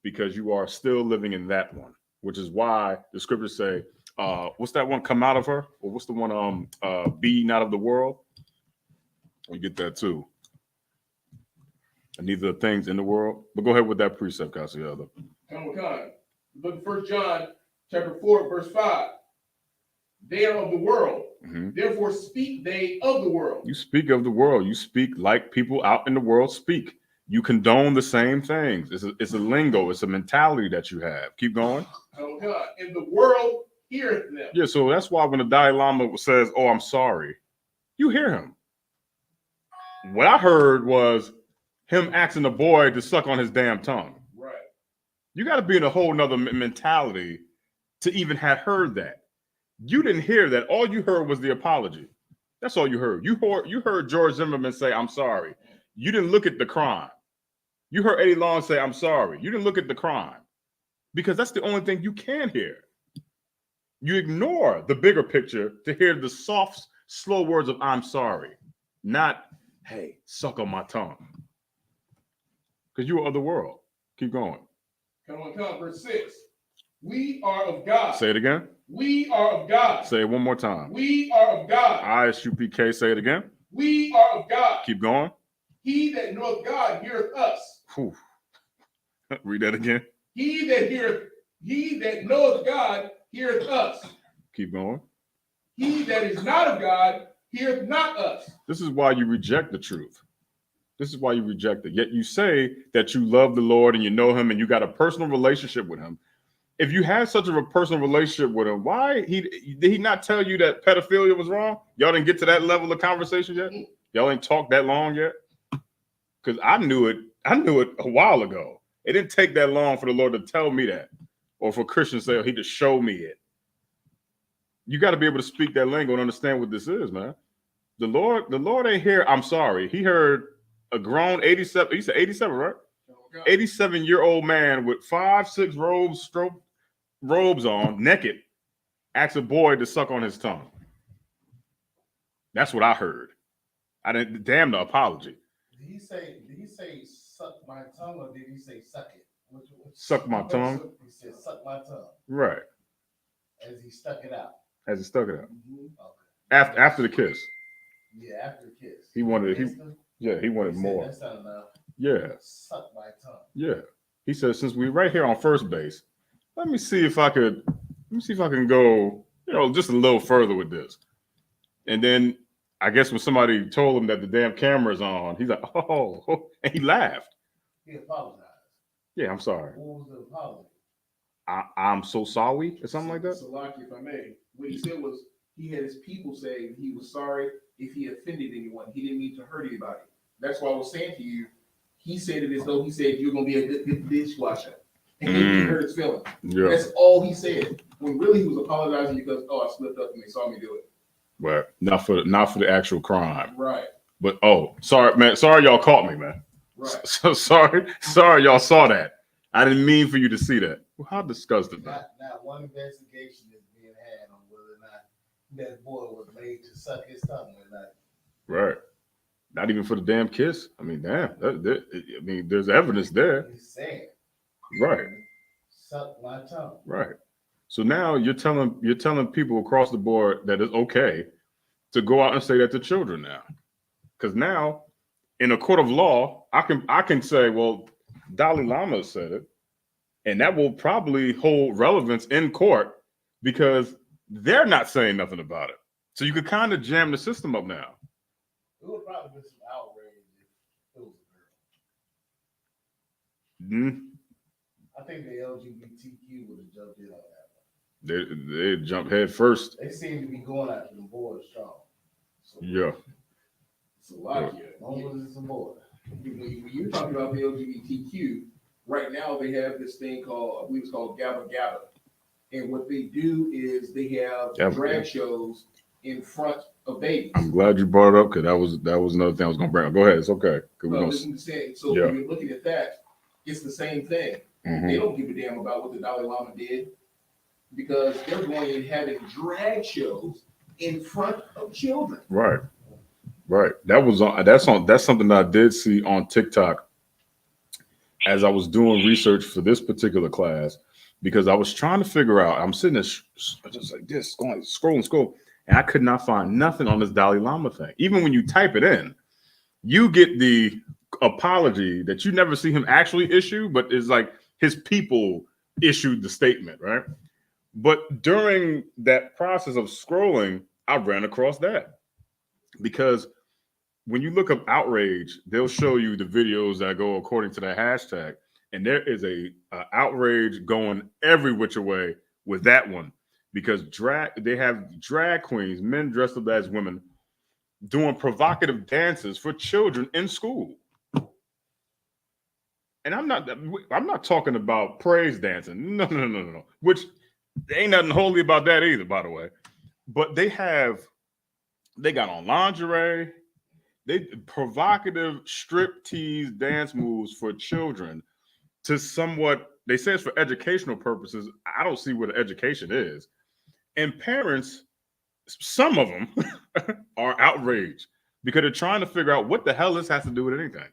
because you are still living in that one, which is why the scriptures say, what's that one, come out of her? Or what's the one, be not of the world? We get that too. And neither are things in the world. But go ahead with that precept, Cassiano. Come on. The book of 1 John, chapter 4, verse 5. They are of the world. Mm-hmm. Therefore speak they of the world. You speak of the world. You speak like people out in the world speak. You condone the same things. It's a lingo. It's a mentality that you have. Keep going. Oh God. And the world heareth them. Yeah, so that's why when the Dalai Lama says, oh, I'm sorry, you hear him. What I heard was him asking the boy to suck on his damn tongue. Right. You got to be in a whole nother mentality to even have heard that. You didn't hear that. All you heard was the apology. That's all you heard. You heard George Zimmerman say, I'm sorry. You didn't look at the crime. You heard Eddie Long say, I'm sorry. You didn't look at the crime because that's the only thing you can hear. You ignore the bigger picture to hear the soft, slow words of I'm sorry, not, hey, suck on my tongue. Because you are of the world. Keep going. Come on, verse 6. We are of God. Say it again. We are of God. Say it one more time. We are of God. I.S.U.P.K. Say it again. We are of God. Keep going. He that knoweth God heareth us. Whew. Read that again. He that knoweth God heareth us. Keep going. He that is not of God heareth not us. This is why you reject the truth. This is why you reject it. Yet you say that you love the Lord and you know him and you got a personal relationship with him. If you had such a personal relationship with him, why did he not tell you that pedophilia was wrong? Y'all didn't get to that level of conversation yet? Y'all ain't talked that long yet? Because I knew it a while ago. It didn't take that long for the Lord to tell me that. Or for Christians to say, oh, he just showed me it. You got to be able to speak that lingo and understand what this is, man. The Lord ain't here, I'm sorry. He heard a grown 87, he said 87, right? 87-year-old man with 5-6 robes on, naked, asked a boy to suck on his tongue. That's what I heard. I didn't damn the apology. Did he say suck my tongue or did he say suck it? Suck my tongue? He said suck my tongue. Right. As he stuck it out. Mm-hmm. Okay. After the kiss. Yeah, after the kiss. He wanted more. That's not enough. Yeah. Suck my tongue. Yeah. He said, since we're right here on first base, let me see if I can go, just a little further with this. And then I guess when somebody told him that the damn camera's on, he's like, oh, and he laughed. He apologized. Yeah, I'm sorry. What was the apology? I'm so sorry or something like that. Salaki, if I may. What he said was he had his people say he was sorry if he offended anyone. He didn't mean to hurt anybody. That's why I was saying to you, he said it as though he said you're gonna be a good dishwasher. And he hurt his feelings. Yeah. That's all he said. When really he was apologizing because I slipped up and they saw me do it. Right. Not for the actual crime. Right. But sorry, man. Sorry y'all caught me, man. Right. So sorry y'all saw that. I didn't mean for you to see that. Well, how disgusting. Not one investigation is being had on whether or not that boy was made to suck his tongue at night. Right. Not even for the damn kiss. I mean, damn. I mean, there's evidence there. He's saying, Right. suck my tongue. Right. So now you're telling people across the board that it's okay to go out and say that to children now. Because now, in a court of law, I can say, well, Dalai Lama said it, and that will probably hold relevance in court because they're not saying nothing about it. So you could kind of jam the system up now. It would probably be some outrage if it was a girl. Mm-hmm. I think the LGBTQ would have jumped in on that one. They jump head first. They seem to be going after the boys strong. So, Yeah. It's a lot as long as it's a boy. When you're talking about the LGBTQ, right now they have this thing called, I believe it's called Gabba Gabba. And what they do is they have drag shows in front of babies. I'm glad you brought it up because that was another thing I was going to bring up. Go ahead. It's okay. So Yeah. when you're looking at that, it's the same thing. Mm-hmm. They don't give a damn about what the Dalai Lama did because they're going and having drag shows in front of children. Right. Right. That's something that I did see on TikTok as I was doing research for this particular class, because I was trying to figure out, I'm sitting there just like this, going, scrolling, and I could not find nothing on this Dalai Lama thing. Even when you type it in, you get the apology that you never see him actually issue, but it's like his people issued the statement, right? But during that process of scrolling, I ran across that. Because when you look up outrage, they'll show you the videos that go according to the hashtag. And there is a outrage going every which way with that one. Because they have drag queens, men dressed up as women, doing provocative dances for children in school. And I'm not talking about praise dancing. No. Which ain't nothing holy about that either, by the way. But they got on lingerie, they provocative strip tease dance moves for children to somewhat, they say it's for educational purposes. I don't see what education is. And parents, some of them are outraged because they're trying to figure out what the hell this has to do with anything.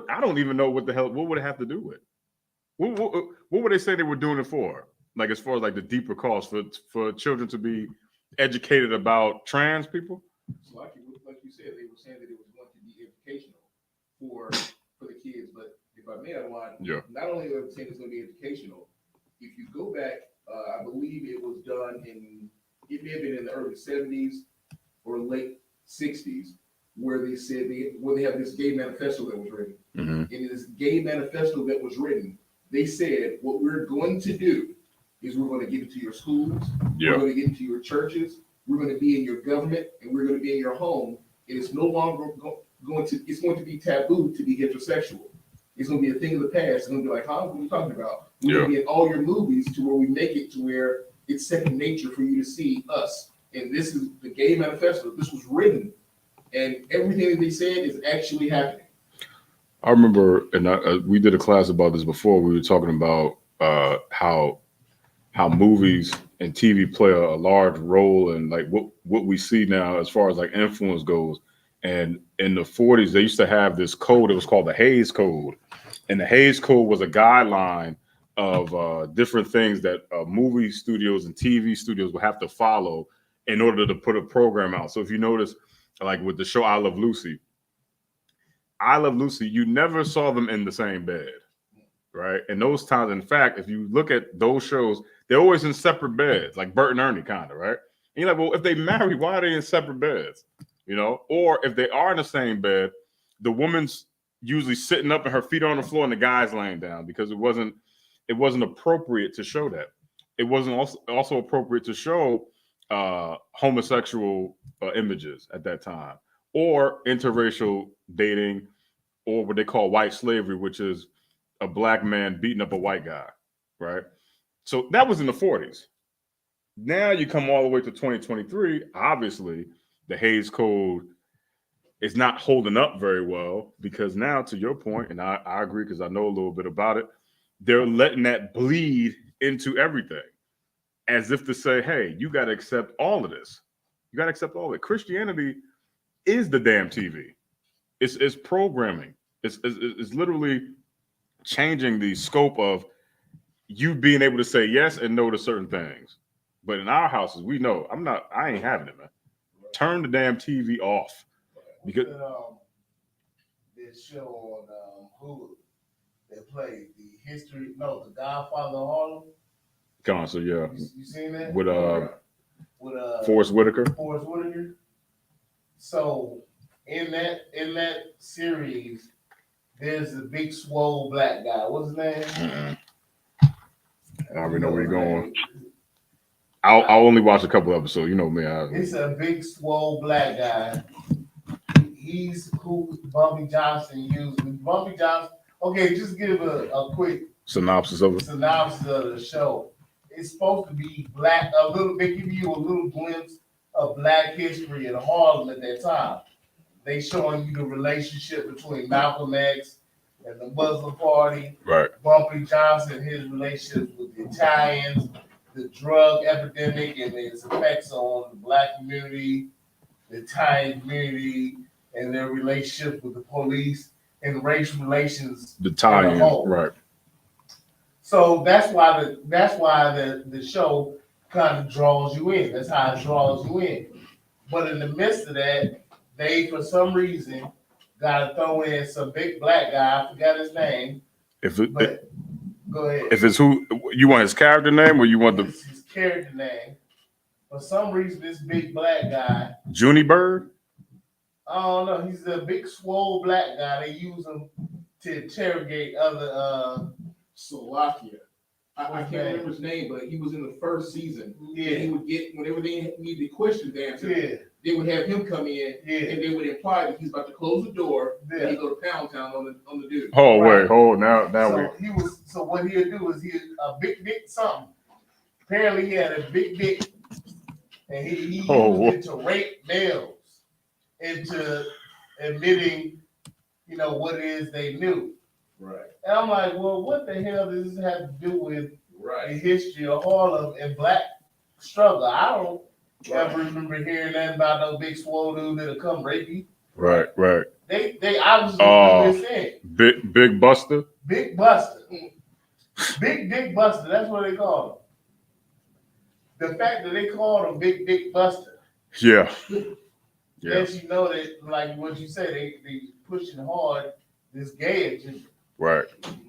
I don't even know what would it have to do with? What would they say they were doing it for? Like as far as like the deeper cause for children to be educated about trans people? So like you said, they were saying that it was going to be educational for the kids. But if I may, I want not only are they saying it's going to be educational, if you go back, I believe it was done it may have been in the early 70s or late 60s, where they said they have this gay manifesto that was written. Mm-hmm. And in this gay manifesto that was written, they said what we're going to do is we're going to give it to your schools, we're going to give it to your churches, we're going to be in your government, and we're going to be in your home. And it's no longer going to be taboo to be heterosexual. It's going to be a thing of the past. It's going to be like, huh? What are you talking about? We're going to be in all your movies to where we make it to where it's second nature for you to see us. And this is the gay manifesto. This was written, and everything that they said is actually happening. I remember, and we did a class about this before. We were talking about how movies and TV play a large role in like what we see now as far as like influence goes. And in the 40s, they used to have this code. It was called the Hays Code. And the Hays Code was a guideline of different things that movie studios and TV studios would have to follow in order to put a program out. So if you notice, like with the show I Love Lucy, you never saw them in the same bed, right? In those times, in fact, if you look at those shows, they're always in separate beds, like Bert and Ernie kind of, right? And you're like, well, if they marry, why are they in separate beds? You know, or if they are in the same bed, the woman's usually sitting up and her feet are on the floor and the guy's laying down, because it wasn't appropriate to show that. It wasn't also appropriate to show homosexual images at that time, or interracial dating, or what they call white slavery, which is a black man beating up a white guy, right? So that was in the 40s. Now you come all the way to 2023, obviously, the Hays Code is not holding up very well, because now, to your point, and I agree because I know a little bit about it, they're letting that bleed into everything. as if to say, hey, you got to accept all of this. You got to accept all of it. Christianity is the damn TV. It's programming. It's literally changing the scope of you being able to say yes and no to certain things. But in our houses, we know I ain't having it, man. Turn the damn TV off. Because this show on Hulu that played the Godfather of Harlem. Concert, yeah. You seen that? With Forrest Whitaker. Forrest Whitaker. So in that series, there's a big swole black guy. What's his name? Mm-mm. I already know where you're going. I'll only watch a couple episodes. You know me. It's a big swole black guy. He's who Bumpy Johnson used. Bumpy Johnson. Okay, just give a quick synopsis of the show. It's supposed to be black. They give you a little glimpse of black history in Harlem at that time. They showing you the relationship between Malcolm X and the Muslim Party. Right. Bumpy Johnson, his relationships with the Italians, the drug epidemic and its effects on the black community, the Italian community, and their relationship with the police and race relations. The tie-in, right? So that's why the show kind of draws you in. That's how it draws you in. But in the midst of that, they for some reason got to throw in some big black guy. I forgot his name. Go ahead. If it's who you want, his character name, or you want his character name? For some reason, this big black guy, Junie Bird. I don't know. He's a big swole black guy. They use him to interrogate other. Slovakia. I can't remember his name, but he was in the first season. Yeah. And he would get, whenever they needed questions answered, Yeah. they would have him come in, and they would imply that he's about to close the door, and he go to Pound Town on the dude. Oh, right. Now So what he'll do is a big dick something. Apparently he had a big dick, and he used it to rape males into admitting, what it is they knew. Right. And I'm like, well, what the hell does this have to do with right. the history of Harlem and black struggle? I don't ever remember hearing that about no big swole dude that'll come rape you. Right. They obviously do this in. Big Buster. Big Buster. Big Dick Buster. That's what they call him. The fact that they call him Big Dick Buster. Yeah. Lets you know that, like what you said, they pushing hard this gay agenda. Right.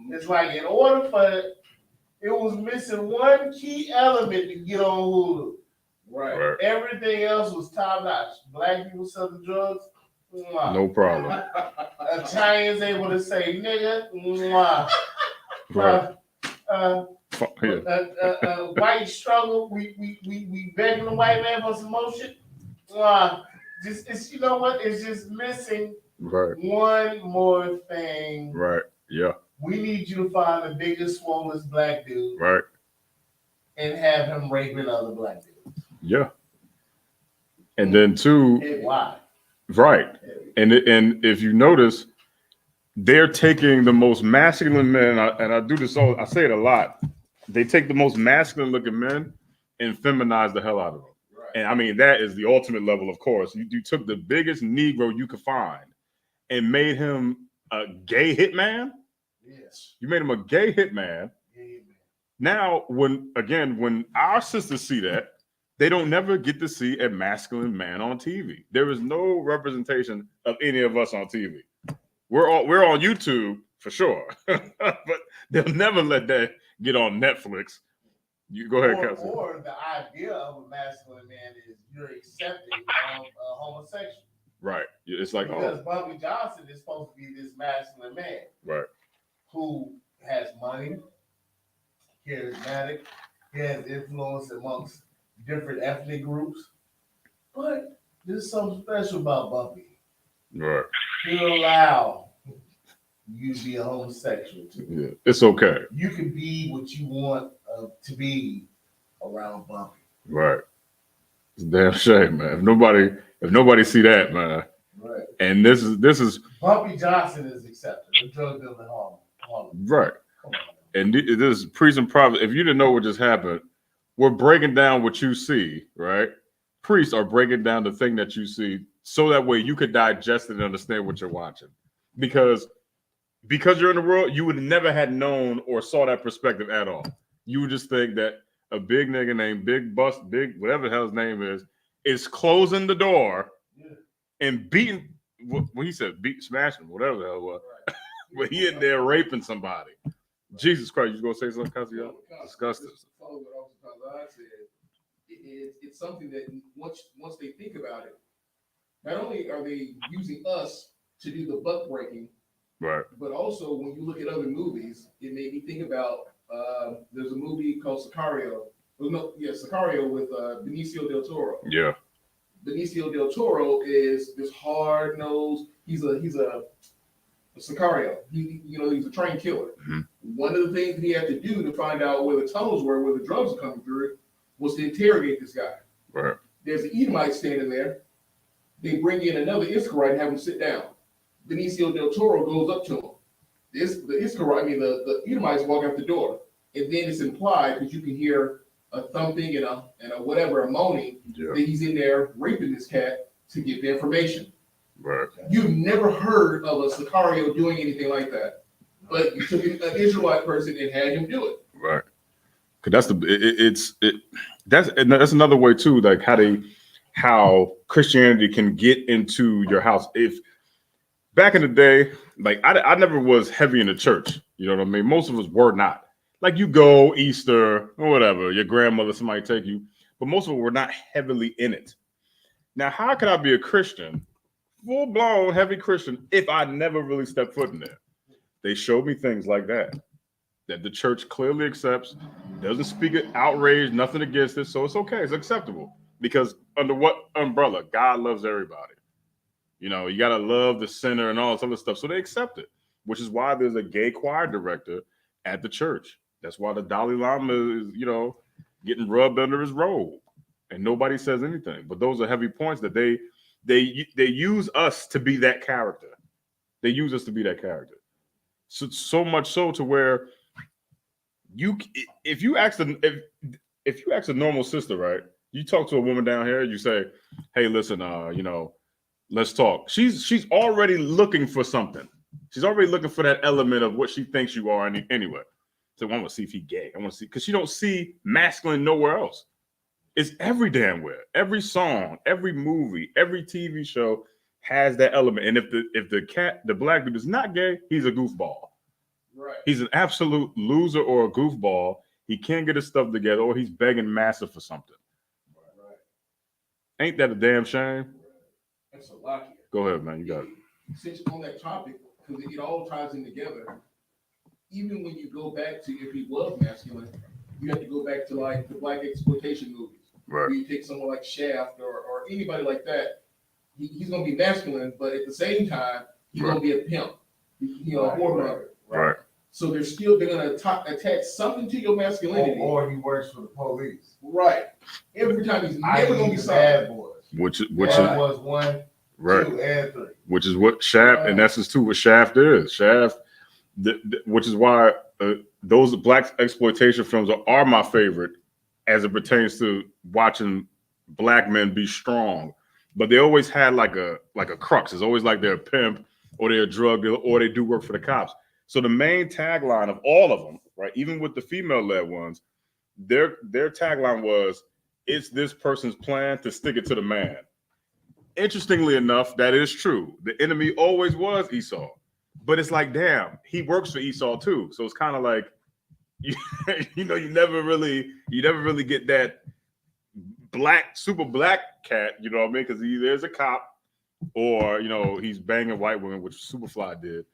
It's like in order for it was missing one key element to get on Hulu. Right. Everything else was top notch. Black people selling drugs. Mwah. No problem. Italians able to say nigga. Mwah. Right. White struggle. We begging the white man for some more shit. Mwah. It's you know what? It's just missing one more thing. Right. Yeah. We need you to find the biggest, swollest black dude. Right. And have him raping other black dudes. Yeah. And then two. Why? Right. And if you notice, they're taking the most masculine men, and I do this I say it a lot. They take the most masculine looking men and feminize the hell out of them. Right. And I mean, that is the ultimate level, of course. You took the biggest Negro you could find and made him a gay hitman. Yes. You made him a gay hitman. Now, when our sisters see that, they don't never get to see a masculine man on TV. There is no representation of any of us on TV. We're on YouTube for sure, but they'll never let that get on Netflix. You go ahead, Kelsey. Or the idea of a masculine man is you're accepting of a homosexual. Right. It's like because Bumpy Johnson is supposed to be this masculine man, right, who has money, charismatic, he has influence amongst different ethnic groups. But there's something special about Bumpy. Right. He'll allow you to be a homosexual too. Yeah, it's okay. You can be what you want to be around Bumpy. Right. It's a damn shame, man. If nobody see that, man. Right. And this is Bumpy Johnson is accepted. The drug dealer in Harlem. Right. Come on, and this is Priest and Prophet. If you didn't know what just happened, we're breaking down what you see, right? Priests are breaking down the thing that you see so that way you could digest it and understand what you're watching. Because you're in the world, you would never had known or saw that perspective at all. You would just think that a big nigga named Big Bust, Big, whatever the hell his name is closing the door and beating, what he said, smashing, whatever the hell it was. But he in there raping somebody. Jesus Christ, you gonna say something, Cassie? Disgusting. Follow what Officer said. It's something that once they think about it, not only are they using us to do the buck breaking, Right. but also when you look at other movies, it made me think about there's a movie called Sicario. Sicario with Benicio del Toro. Yeah. Benicio del Toro is this hard nosed. He's a Sicario. He's a trained killer. Mm-hmm. One of the things that he had to do to find out where the tunnels were, where the drugs were coming through, was to interrogate this guy. Right. There's an Edomite standing there. They bring in another Israelite and have him sit down. Benicio del Toro goes up to him. The Edomites walk out the door, and then it's implied because you can hear a thumping and a whatever, a moaning, that he's in there raping this cat to get the information. Right. You've never heard of a Sicario doing anything like that, but you took an Israelite person and had him do it. Right. Cause that's another way too, like how Christianity can get into your house. If back in the day, like I never was heavy in the church, you know what I mean? Most of us were not. Like you go Easter or whatever, your grandmother, somebody take you, but most of us were not heavily in it. Now, how can I be a Christian, full blown heavy Christian, if I never really stepped foot in there? They showed me things like that the church clearly accepts, doesn't speak it, outrage, nothing against it, so it's okay, it's acceptable. Because under what umbrella? God loves everybody. You know, you gotta love the sinner and all this other stuff, so they accept it, which is why there's a gay choir director at the church. That's why the Dalai Lama is, getting rubbed under his robe, and nobody says anything. But those are heavy points that they use us to be that character. They use us to be that character. So much so to where if you ask a normal sister, right? You talk to a woman down here, you say, "Hey, listen, let's talk." She's already looking for something. She's already looking for that element of what she thinks you are anyway. So I want to see if he's gay. I want to see, because she don't see masculine nowhere else. It's every damn where. Every song, every movie, every TV show has that element. And if the black dude is not gay, he's a goofball. Right. He's an absolute loser or a goofball. He can't get his stuff together, or he's begging massive for something. Right. Ain't that a damn shame? That's a lot here. Go ahead, man. You got it. Since on that topic, because it all ties in together. Even when you go back to, if he was masculine, you have to go back to like the black exploitation movies. Right. Where you take someone like Shaft or anybody like that, he's going to be masculine, but at the same time, he's going to be a pimp, a whoremonger. Right. So they're going to attach something to your masculinity. Or he works for the police. Right. Every time he's never going to be bad boys. Which was 1, right. 2, and 3. Which is what Shaft, in essence, too, what Shaft is. Shaft, which is why those black exploitation films are my favorite as it pertains to watching black men be strong. But they always had like a crux. It's always like they're a pimp or they're a drug dealer or they do work for the cops. So the main tagline of all of them, right, even with the female-led ones, their tagline was, "It's this person's plan to stick it to the man." Interestingly enough, that is true. The enemy always was Esau. But it's like, damn, he works for Esau too. So it's kind of like, you never really get that super black cat, you know what I mean? Because he either is a cop or, he's banging white women, which Superfly did.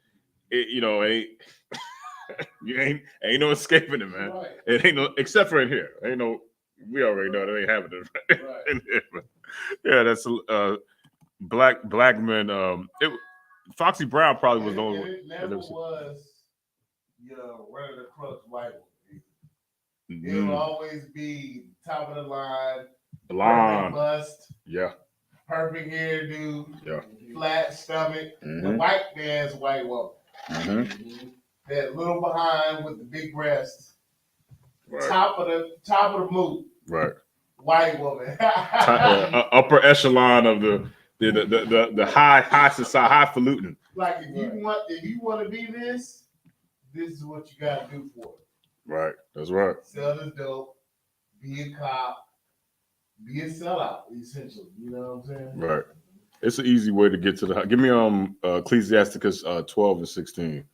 Ain't no escaping it, man. Right. It ain't no, except for in here. Ain't no, we already know that ain't happening. Right? In here, yeah, that's black men. Foxy Brown probably was the only one. It never was one of the crux white women. It will always be top of the line, blonde, bust, perfect hairdo, flat stomach, the white man's white woman. That little behind with the big breasts, top of the mood. Right. White woman. Upper echelon of the high society, highfalutin. Like if you want to be this is what you got to do for it. Right. That's right. Sell the dope, be a cop, be a sellout, essentially. You know what I'm saying? Right. It's an easy way to get to the. Give me Ecclesiasticus 12 and 16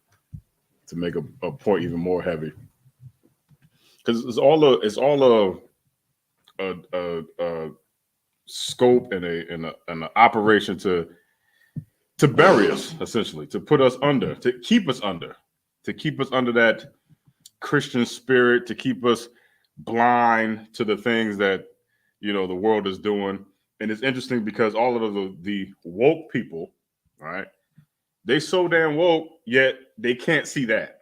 to make a point even more heavy, because it's all a scope and an operation to bury us, essentially, to put us under, to keep us under that Christian spirit, to keep us blind to the things that the world is doing. And it's interesting because all of the woke people, right? They so damn woke, yet they can't see that.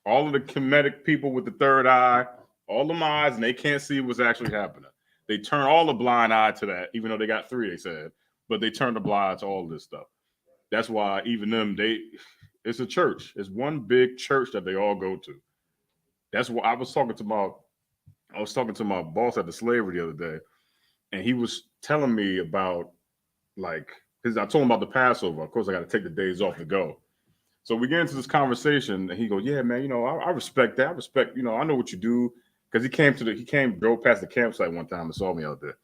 All of the comedic people with the third eye, all them eyes, and they can't see what's actually happening. They turn all the blind eye to that, even though they got three, they said, but they turn the blind eye to all this stuff. That's why even them, it's a church. It's one big church that they all go to. That's what I was talking to my boss at the slavery the other day, and he was telling me about, like, because I told him about the Passover. Of course, I got to take the days off to go. So we get into this conversation, and he goes, "Yeah, man, I respect that. I respect, I know what you do." Because he drove past the campsite one time and saw me out there,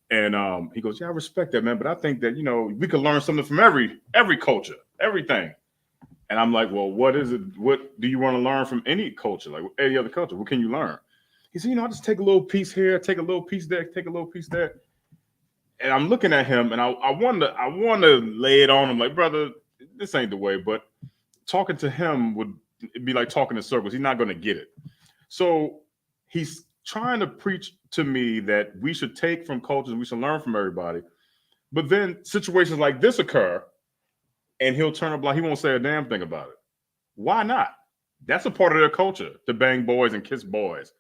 and he goes, "Yeah, I respect that, man. But I think that we could learn something from every culture, everything." And I'm like, "Well, what is it? What do you want to learn from any culture, like any other culture? What can you learn?" He said, "I just take a little piece here, take a little piece there, take a little piece there." And I'm looking at him, and I want to lay it on him, like, "Brother, this ain't the way." But talking to him would be like talking in circles. He's not going to get it. So he's trying to preach to me that we should take from cultures, we should learn from everybody. But then situations like this occur, and he'll turn up like he won't say a damn thing about it. Why not? That's a part of their culture, to bang boys and kiss boys.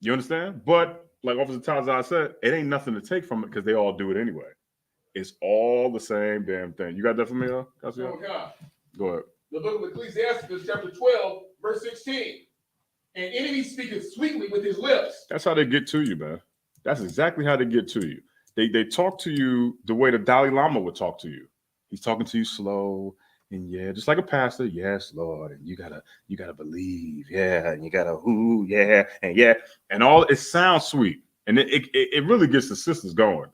You understand? But like Officer Tazai said, it ain't nothing to take from it because they all do it anyway. It's all the same damn thing. You got that from me, Oh, God. Go ahead. The book of Ecclesiastes, chapter 12, verse 16. An enemy speaketh sweetly with his lips. That's how they get to you, man. That's exactly how they get to you. They talk to you the way the Dalai Lama would talk to you. He's talking to you slow and just like a pastor. Yes, Lord, and you gotta believe, and you gotta and all. It sounds sweet, and it really gets the sisters going.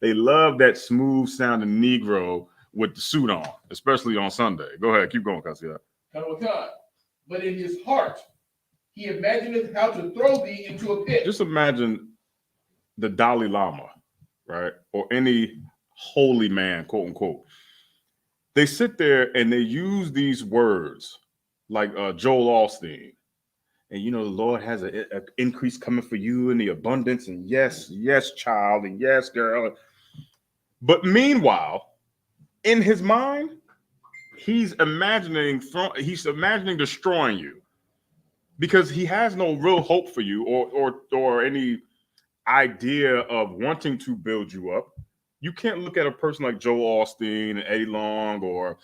They love that smooth sounding Negro with the suit on, especially on Sunday. Go ahead, keep going, Kasia. But in his heart he imagineth how to throw thee into a pit. Just imagine the Dalai Lama, right, or any holy man, quote unquote. They sit there and they use these words like Joel Osteen. And the Lord has an increase coming for you in the abundance. And yes, child. And yes, girl. But meanwhile, in his mind, he's imagining destroying you, because he has no real hope for you or any idea of wanting to build you up. You can't look at a person like Joel Osteen and Eddie Long or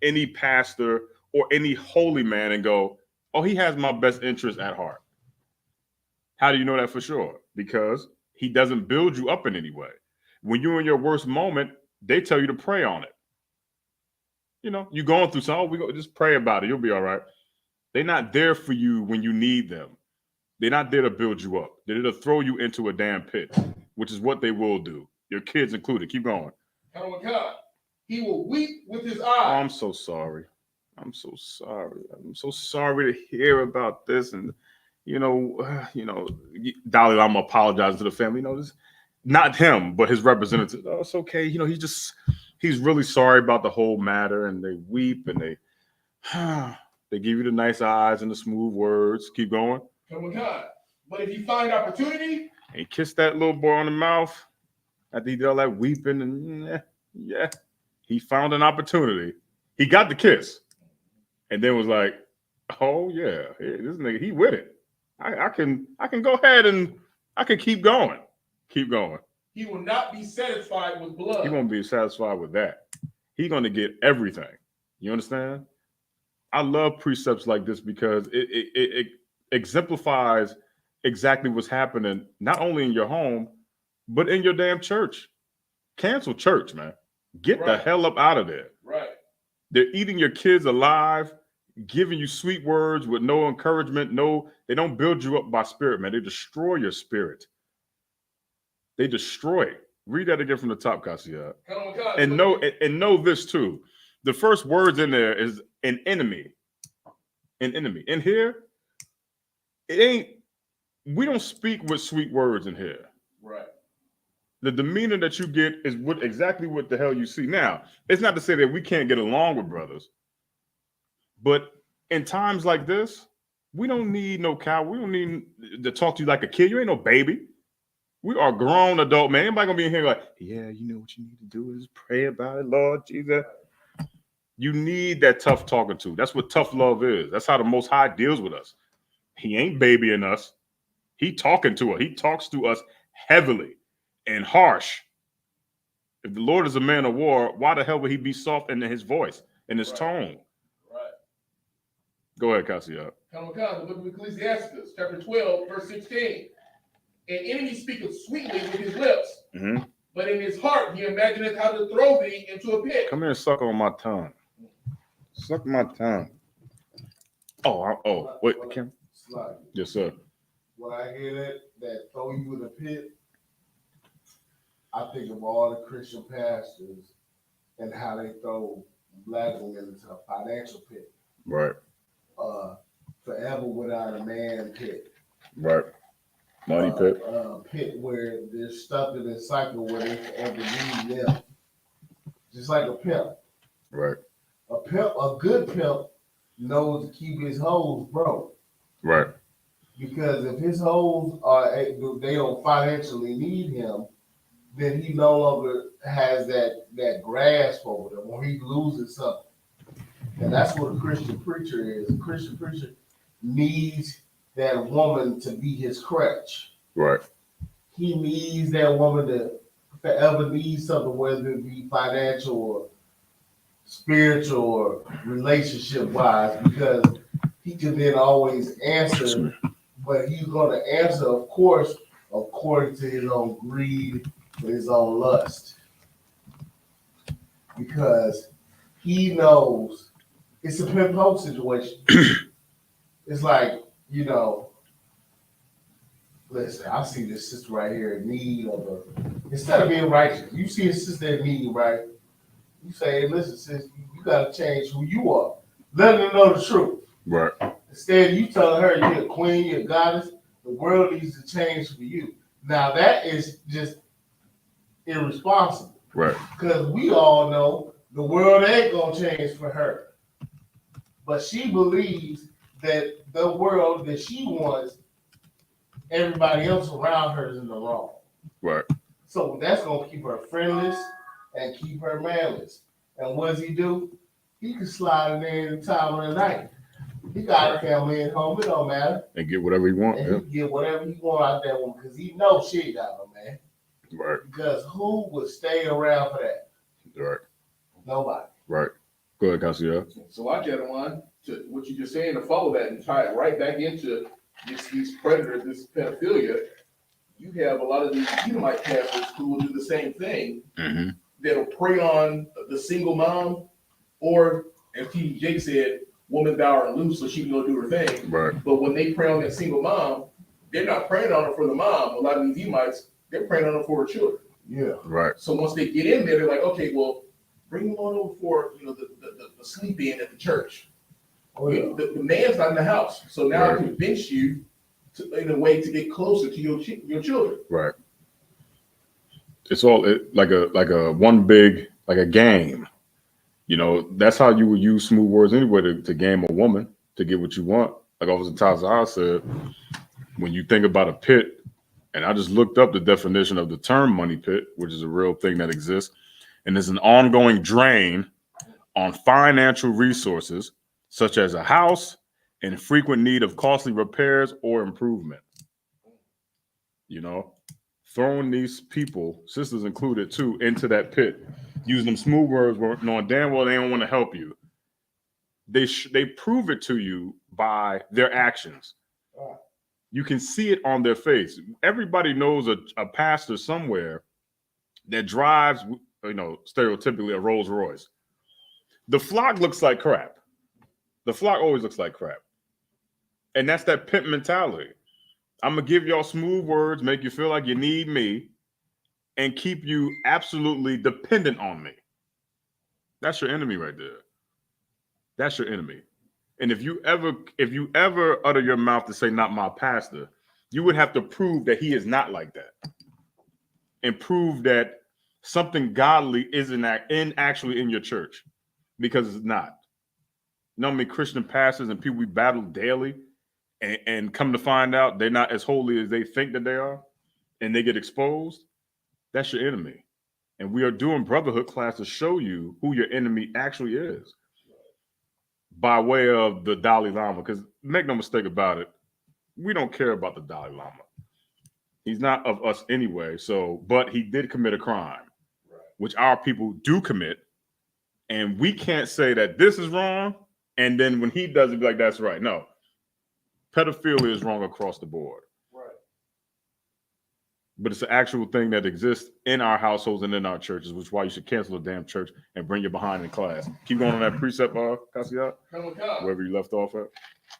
any pastor or any holy man and go, "Oh, he has my best interest at heart." How do you know that for sure? Because he doesn't build you up in any way. When you're in your worst moment, they tell you to pray on it. You're going through something, we go just pray about it. You'll be all right. They're not there for you when you need them. They're not there to build you up. They're there to throw you into a damn pit, which is what they will do. Your kids included. Keep going. Oh, God. He will weep with his eyes. Oh, I'm so sorry. I'm so sorry to hear about this. And, Dalai Lama apologizing to the family. This, not him, but his representative. "Oh, it's okay. He's really sorry about the whole matter." And they weep and they give you the nice eyes and the smooth words. Keep going. Oh, God. But if you find opportunity, and kiss that little boy on the mouth after he did all that weeping, and he found an opportunity. He got the kiss, and then was like, "Oh yeah, this nigga, he with it. I can go ahead and I can keep going. Keep going." He will not be satisfied with blood. He won't be satisfied with that. He's going to get everything. You understand? I love precepts like this because it exemplifies exactly what's happening, not only in your home, but in your damn church. Cancel church, man. Get the hell up out of there. Right. They're eating your kids alive, giving you sweet words with no encouragement. They don't build you up by spirit, man. They destroy your spirit. They destroy it. Read that again from the top, Kasia. And know this too. The first words in there is an enemy. An enemy. In here, we don't speak with sweet words in here. Right. The demeanor that you get is exactly what the hell you see. Now, it's not to say that we can't get along with brothers, but in times like this, we don't need no cow. We don't need to talk to you like a kid. You ain't no baby. We are grown adult, man. Anybody gonna be in here like, yeah, you know what you need to do is pray about it, Lord Jesus. You need that tough talking to. That's what tough love is. That's how the Most High deals with us. He ain't babying us. He talking to us. He talks to us heavily and harsh. If the Lord is a man of war, why the hell would he be soft in his voice and his tone? Right. Go ahead, Kasia. The book of Ecclesiastes, chapter 12, verse 16. An enemy speaketh sweetly with his lips, but in his heart he imagineth how to throw thee into a pit. Come here and suck on my tongue. Suck my tongue. Wait, Kim. Yes, sir. When I hear that throw you in a pit, I think of all the Christian pastors and how they throw black women into a financial pit. Right. Forever without a man pit. Right. Money pit. Pit where they're stuck in a cycle where they forever need them. Just like a pimp. Right. A good pimp knows to keep his hoes broke. Right. Because if his hoes they don't financially need him, then he no longer has that grasp over them, or he loses something. And that's what a Christian preacher is. A Christian preacher needs that woman to be his crutch. Right. He needs that woman to forever need something, whether it be financial or spiritual or relationship wise, because he can then always answer, but he's going to answer, of course, according to his own greed and his own lust. Because he knows it's a pimp hoe situation. It's like, listen, I see this sister right here in need of instead of being righteous, you see a sister in need, right? You say, hey, listen, sis, you got to change who you are. Let her know the truth. Right. Instead, you telling her you're a queen, you're a goddess, the world needs to change for you. Now, that is just irresponsible. Right. Because we all know the world ain't going to change for her. But she believes that the world that she wants, everybody else around her is in the wrong. Right. So that's going to keep her friendless and keep her manless. And what does he do? He can slide in there any time of the night. He got a family at home, it don't matter. And get whatever he wants. And he can get whatever he want out that one because he knows she ain't got no man. Right. Because who would stay around for that? Right. Nobody. Right. Go ahead, Kasia. So I get on to what you just saying to follow that and tie it right back into these predators, this pedophilia. You have a lot of these Edomite pastors who will do the same thing. That'll prey on the single mom, or as T.D. Jake said, woman thou art loose so she can go do her thing. Right. But when they prey on that single mom, they're not preying on her for the mom. A lot of these Edomites, they're preying on her for her children. Yeah. Right. So once they get in there, they're like, okay, well, bring them on over for the sleep in at the church. Oh, yeah. The man's not in the house, so now I convince you in a way to get closer to your children. Right. It's all like a one big like a game. That's how you would use smooth words anyway to game a woman to get what you want. Like Officer Tazahar said, when you think about a pit, and I just looked up the definition of the term money pit, which is a real thing that exists, and is an ongoing drain on financial resources such as a house in frequent need of costly repairs or improvement. Throwing these people, sisters included too, into that pit, using them smooth words, knowing damn well they don't want to help you. They prove it to you by their actions. You can see it on their face. Everybody knows a pastor somewhere that drives, stereotypically a Rolls Royce. The flock looks like crap. The flock always looks like crap. And that's that pimp mentality. I'm going to give y'all smooth words, make you feel like you need me, and keep you absolutely dependent on me. That's your enemy right there. That's your enemy. And if you ever utter your mouth to say, not my pastor, you would have to prove that he is not like that. And prove that something godly isn't actually in your church. Because it's not. You know how many Christian pastors and people we battle daily and come to find out they're not as holy as they think that they are, and they get exposed? That's your enemy. And we are doing brotherhood class to show you who your enemy actually is by way of the Dalai Lama. Because make no mistake about it, we don't care about the Dalai Lama. He's not of us anyway. But he did commit a crime, which our people do commit. And we can't say that this is wrong, and then when he does it, be like, that's right. No. Pedophilia is wrong across the board. Right. But it's an actual thing that exists in our households and in our churches, which is why you should cancel the damn church and bring your behind in class. Keep going on that precept, Cassiat, wherever you left off at.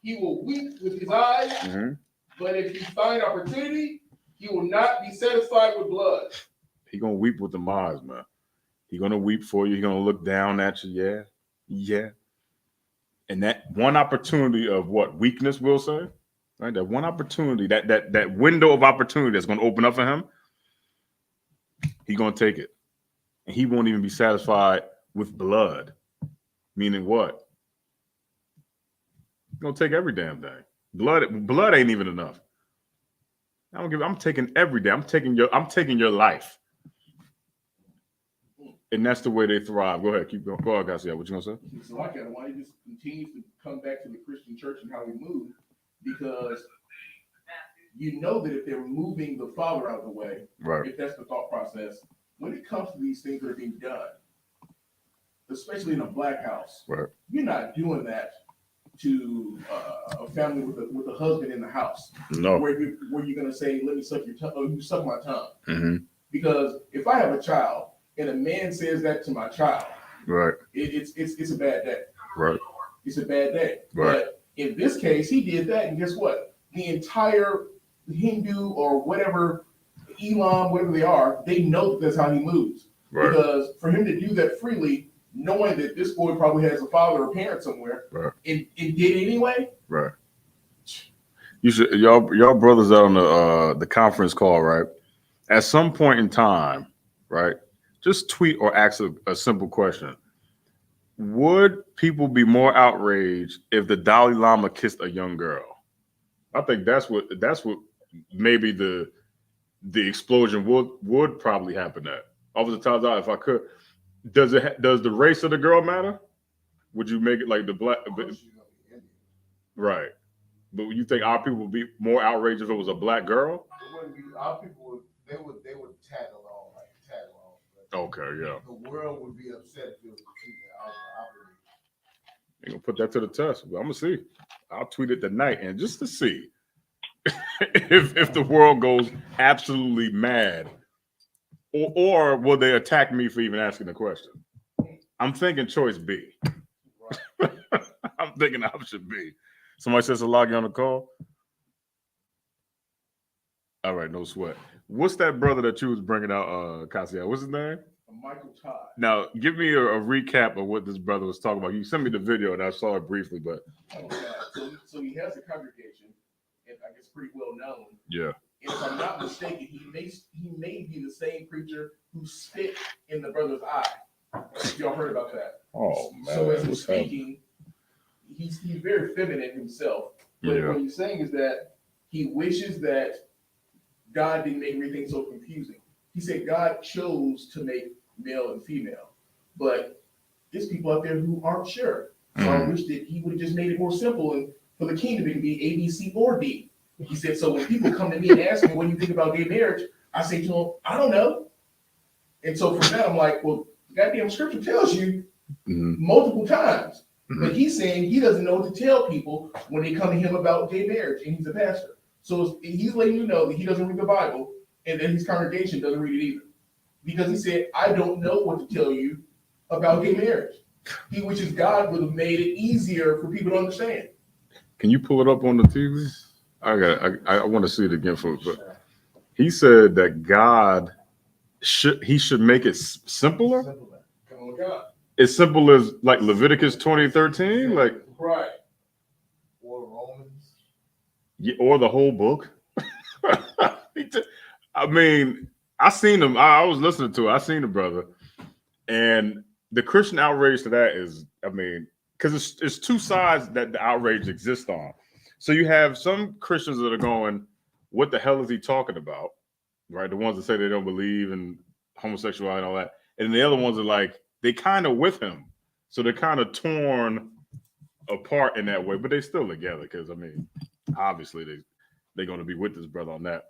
He will weep with his eyes, but if he find opportunity, he will not be satisfied with blood. He gonna weep with the eyes, man. He gonna weep for you. He gonna look down at you. Yeah. And that one opportunity of what weakness will say, right? That one opportunity, that window of opportunity that's gonna open up for him, he gonna take it, and he won't even be satisfied with blood. Meaning what? He's gonna take every damn thing. Blood ain't even enough. I'm taking every day. I'm taking your life. And that's the way they thrive. Go ahead, keep going. Go ahead, guys. Yeah, what you gonna say? So why he just continues to come back to the Christian church and how we move? Because you know that if they're moving the Father out of the way, right? If that's the thought process, when it comes to these things that are being done, especially in a black house, right? You're not doing that to a family with a husband in the house. No. Where you're gonna say, "Let me suck your tongue," or "You suck my tongue." Mm-hmm. Because if I have a child and a man says that to my child, right, it's a bad day. Right. It's a bad day. Right. But in this case, he did that, and guess what? The entire Hindu or whatever, Elam, whatever they are, they know that's how he moves. Right. Because for him to do that freely, knowing that this boy probably has a father or parent somewhere, right, and did it anyway, right. You should y'all brothers out on the conference call, right? At some point in time, right? Just tweet or ask a simple question. Would people be more outraged if the Dalai Lama kissed a young girl? I think that's what maybe the explosion would probably happen at. Off the top out, if I could, does the race of the girl matter? Would you make it like the black? Right. But you think our people would be more outraged if it was a black girl? It wouldn't be, our people they would tag along. Okay, yeah. The world would be upset if it was a female. You're gonna put that to the test. I'm gonna see. I'll tweet it tonight, and just to see if the world goes absolutely mad, or will they attack me for even asking the question? I'm thinking choice B. Right. I'm thinking option B. Somebody says to log you on the call. All right, no sweat. What's that brother that you was bringing out, Cassia? What's his name? Michael Todd. Now, give me a recap of what this brother was talking about. You sent me the video, and I saw it briefly, but... So he has a congregation, and I guess pretty well known. Yeah. And if I'm not mistaken, he may be the same preacher who spit in the brother's eye. Y'all heard about that? Oh, man. So as he's speaking, he's very feminine himself. But what he's saying is that he wishes that God didn't make everything so confusing. He said God chose to make male and female, but there's people out there who aren't sure. So I wish that he would have just made it more simple and for the kingdom it can be A, B, C, or D. He said, so when people come to me and ask me, what do you think about gay marriage? I say to them, I don't know. And so from that, I'm like, well, goddamn scripture tells you multiple times. But he's saying he doesn't know what to tell people when they come to him about gay marriage, and he's a pastor. So he's letting you know that he doesn't read the Bible and that his congregation doesn't read it either. Because he said, I don't know what to tell you about gay marriage. He wishes God would have made it easier for people to understand. Can you pull it up on the TV? I want to see it again, folks. But he said that God should make it simpler. Simple man. Come on, God. As simple as like Leviticus 20:13, like Right. Or Romans. or the whole book. I mean, I seen him. I was listening to it. I seen the brother, and the Christian outrage to that is, I mean, because it's two sides that the outrage exists on. So you have some Christians that are going, "What the hell is he talking about?" Right? The ones that say they don't believe in homosexuality and all that, and the other ones are like they kind of with him, so they're kind of torn apart in that way, but they still together because I mean, obviously they're going to be with this brother on that.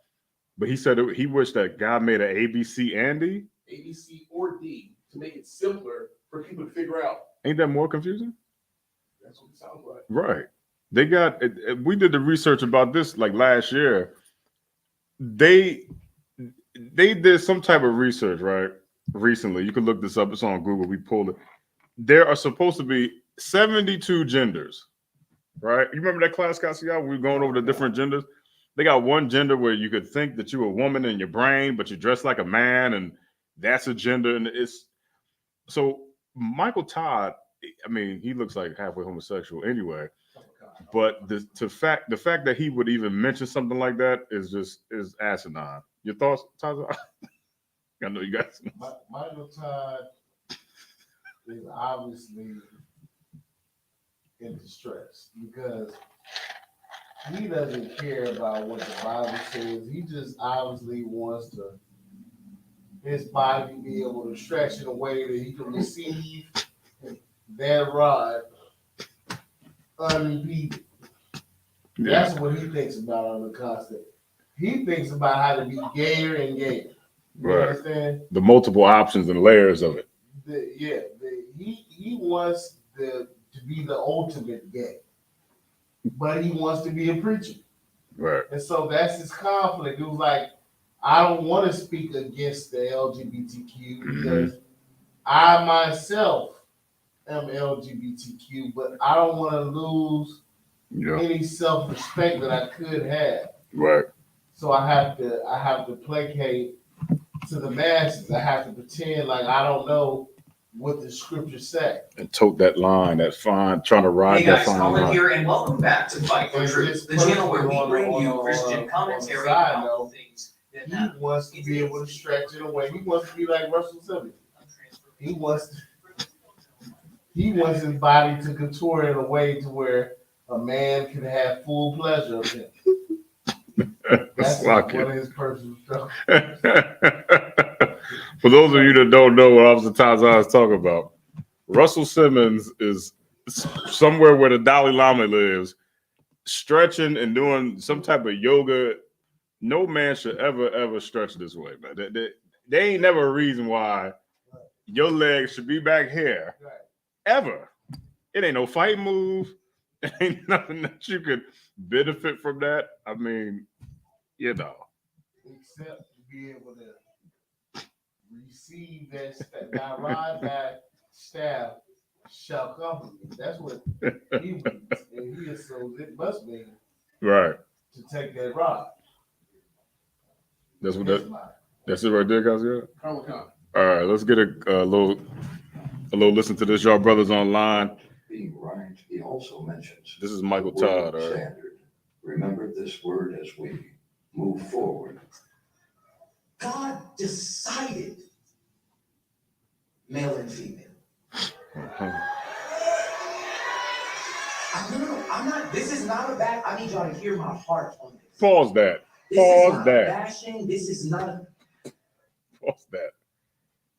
But he said he wished that God made an ABC and D. ABC or D to make it simpler for people to figure out. Ain't that more confusing? That's what it sounds like. Right. They got. We did the research about this like last year. They did some type of research, right? Recently, you can look this up. It's on Google. We pulled it. There are supposed to be 72 genders, right? You remember that class, Cassiano? We were going over the different genders. They got one gender where you could think that you're a woman in your brain, but you dress like a man, and that's a gender. And it's so Michael Todd. I mean, he looks like halfway homosexual anyway. But the fact that he would even mention something like that is asinine. Your thoughts, Todd? I know you guys. Michael Todd is obviously in distress because he doesn't care about what the Bible says. He just obviously wants his body to be able to stretch in a way that he can receive that rod unimpeded. Yeah. That's what he thinks about on the constant. He thinks about how to be gayer and gayer. You Right. understand? The multiple options and layers of it. He wants to be the ultimate gay, but he wants to be a preacher. Right. And so that's his conflict. It was like, I don't want to speak against the LGBTQ because I myself am LGBTQ, but I don't want to lose any self-respect that I could have. Right. So I have to placate to the masses. I have to pretend like I don't know what the scriptures say. And tote that line, that fine, trying to ride that fine line. Hey guys, Colin here, and welcome back to Fight for Truth, the channel where we bring you Christian commentary on all things that He matter. wants to be able to stretch it away. He wants to be like Russell Simmons. He wants his body to contour in a way to where a man can have full pleasure of him. That's one of his personal struggles. For those of you that don't know what Officer Taza is talking about, Russell Simmons is somewhere where the Dalai Lama lives, stretching and doing some type of yoga. No man should ever stretch this way, man. There ain't never a reason why your legs should be back here, ever. It ain't no fight move. It ain't nothing that you could benefit from that. I mean, you know. Except to be able to receive that ride back staff shall come. That's what he means. And he assumes it must mean Right. to take that ride. That's it right there, guys. Yeah. Comic-Con. All right, let's get a little listen to this, y'all brothers online. Being right, he also mentions This is Michael the word Todd. All right. standard. Remember this word as we move forward. God decided male and female. No, I'm not. This is not a bad. I need y'all to hear my heart on this. Pause that. This Pause is not that. bashing. This is not. Pause that.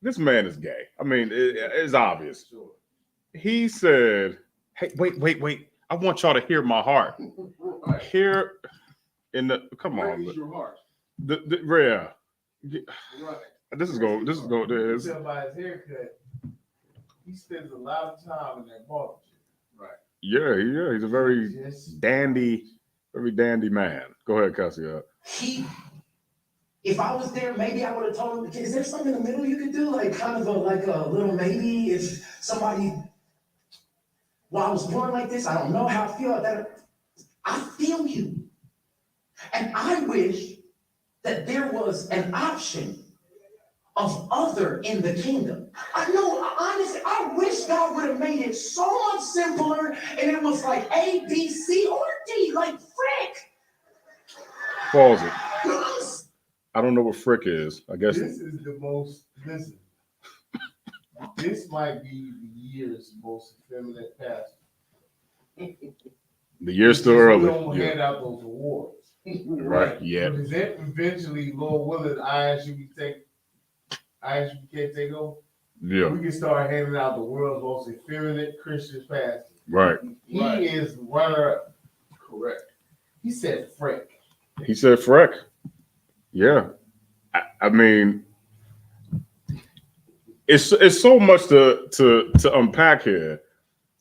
This man is gay. I mean, it's obvious. He said, "Hey, wait. I want y'all to hear my heart. Right. Here in the come Where on, is your heart? the rare. Right. This is going. You tell by his haircut, he spends a lot of time in that barber chair. Right. Yeah. He's a very dandy Very dandy man. Go ahead, Cassia. If I was there, maybe I would have told him, is there something in the middle you could do? Like kind of like a little maybe if somebody, well, I was born like this, I don't know how I feel that. I feel you. And I wish that there was an option of other in the kingdom. I know, honestly, I wish God would have made it so much simpler and it was like A, B, C, or D, like frick. Pause it. Yes. I don't know what frick is. I guess This is the most, listen, this might be the year's most effeminate pastor. the year's still We early. don't Yeah. hand out those awards. Right. Yeah. But is it eventually, Lord willing, I.S.U.P.K take over? Yeah. We can start handing out the world's most effeminate Christian pastor. Right. He is runner-up. Correct. He said frick. He said frick. Yeah. I mean, it's so much to unpack here.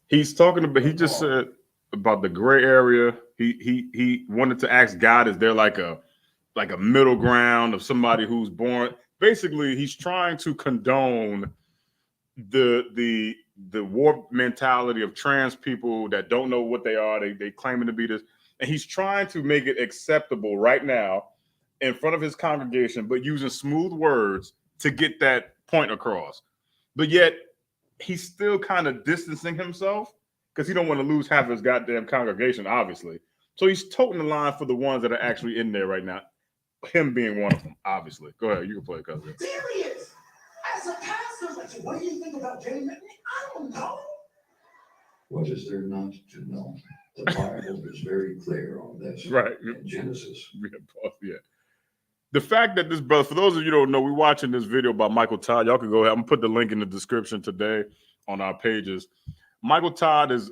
He's talking about. He just said about the gray area. He wanted to ask God, is there like a middle ground of somebody who's born? Basically, he's trying to condone the warped mentality of trans people that don't know what they are. They claiming to be this, and he's trying to make it acceptable right now in front of his congregation, but using smooth words to get that point across. But yet he's still kind of distancing himself because he don't want to lose half of his goddamn congregation, obviously. So he's toting the line for the ones that are actually in there right now. Him being one of them, obviously. Go ahead, you can play, cousin. Serious. As a pastor, like, what do you think about gay men? I don't know. What is there not to know? The Bible is very clear on this. Right. In Genesis. Yeah. The fact that this brother, for those of you who don't know, we're watching this video by Michael Todd. Y'all can go ahead. I'm gonna put the link in the description today on our pages. Michael Todd is,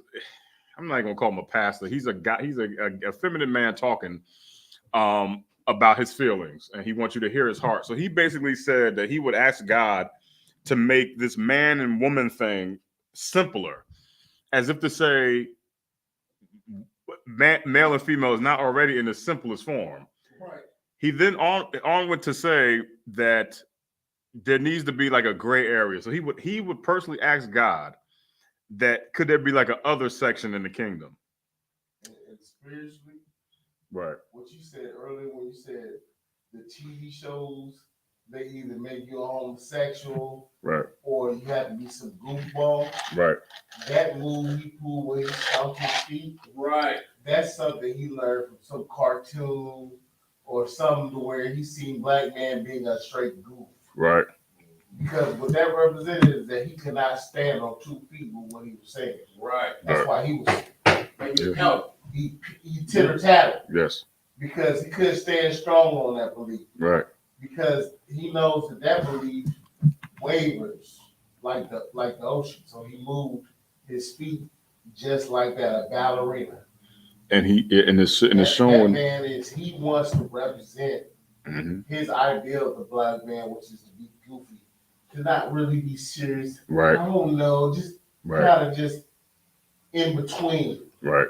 I'm not even gonna call him a pastor. He's a guy, he's a feminine man talking about his feelings, and he wants you to hear his heart. So he basically said that he would ask God to make this man and woman thing simpler, as if to say male and female is not already in the simplest form. Right. He then went to say that there needs to be like a gray area. So he would personally ask God that could there be like a other section in the kingdom? And spiritually, right? What you said earlier when you said the TV shows, they either make you a homosexual, right, or you have to be some goofball. Right. That move he pulled where he stomped his feet. Right. That's something he learned from some cartoon or something to where he seen black man being a straight goof. Right. Because what that represented is that he could not stand on 2 feet with what he was saying. Right. That's why he was help. He titter-tattered. Yes. Because he couldn't stand strong on that belief. Right. Because he knows that belief wavers like the ocean. So he moved his feet just like that, a ballerina. And it's showing. That man he wants to represent his idea of the black man, which is to be goofy, to not really be serious. Right. I don't know, just right. kind of just in between. Right.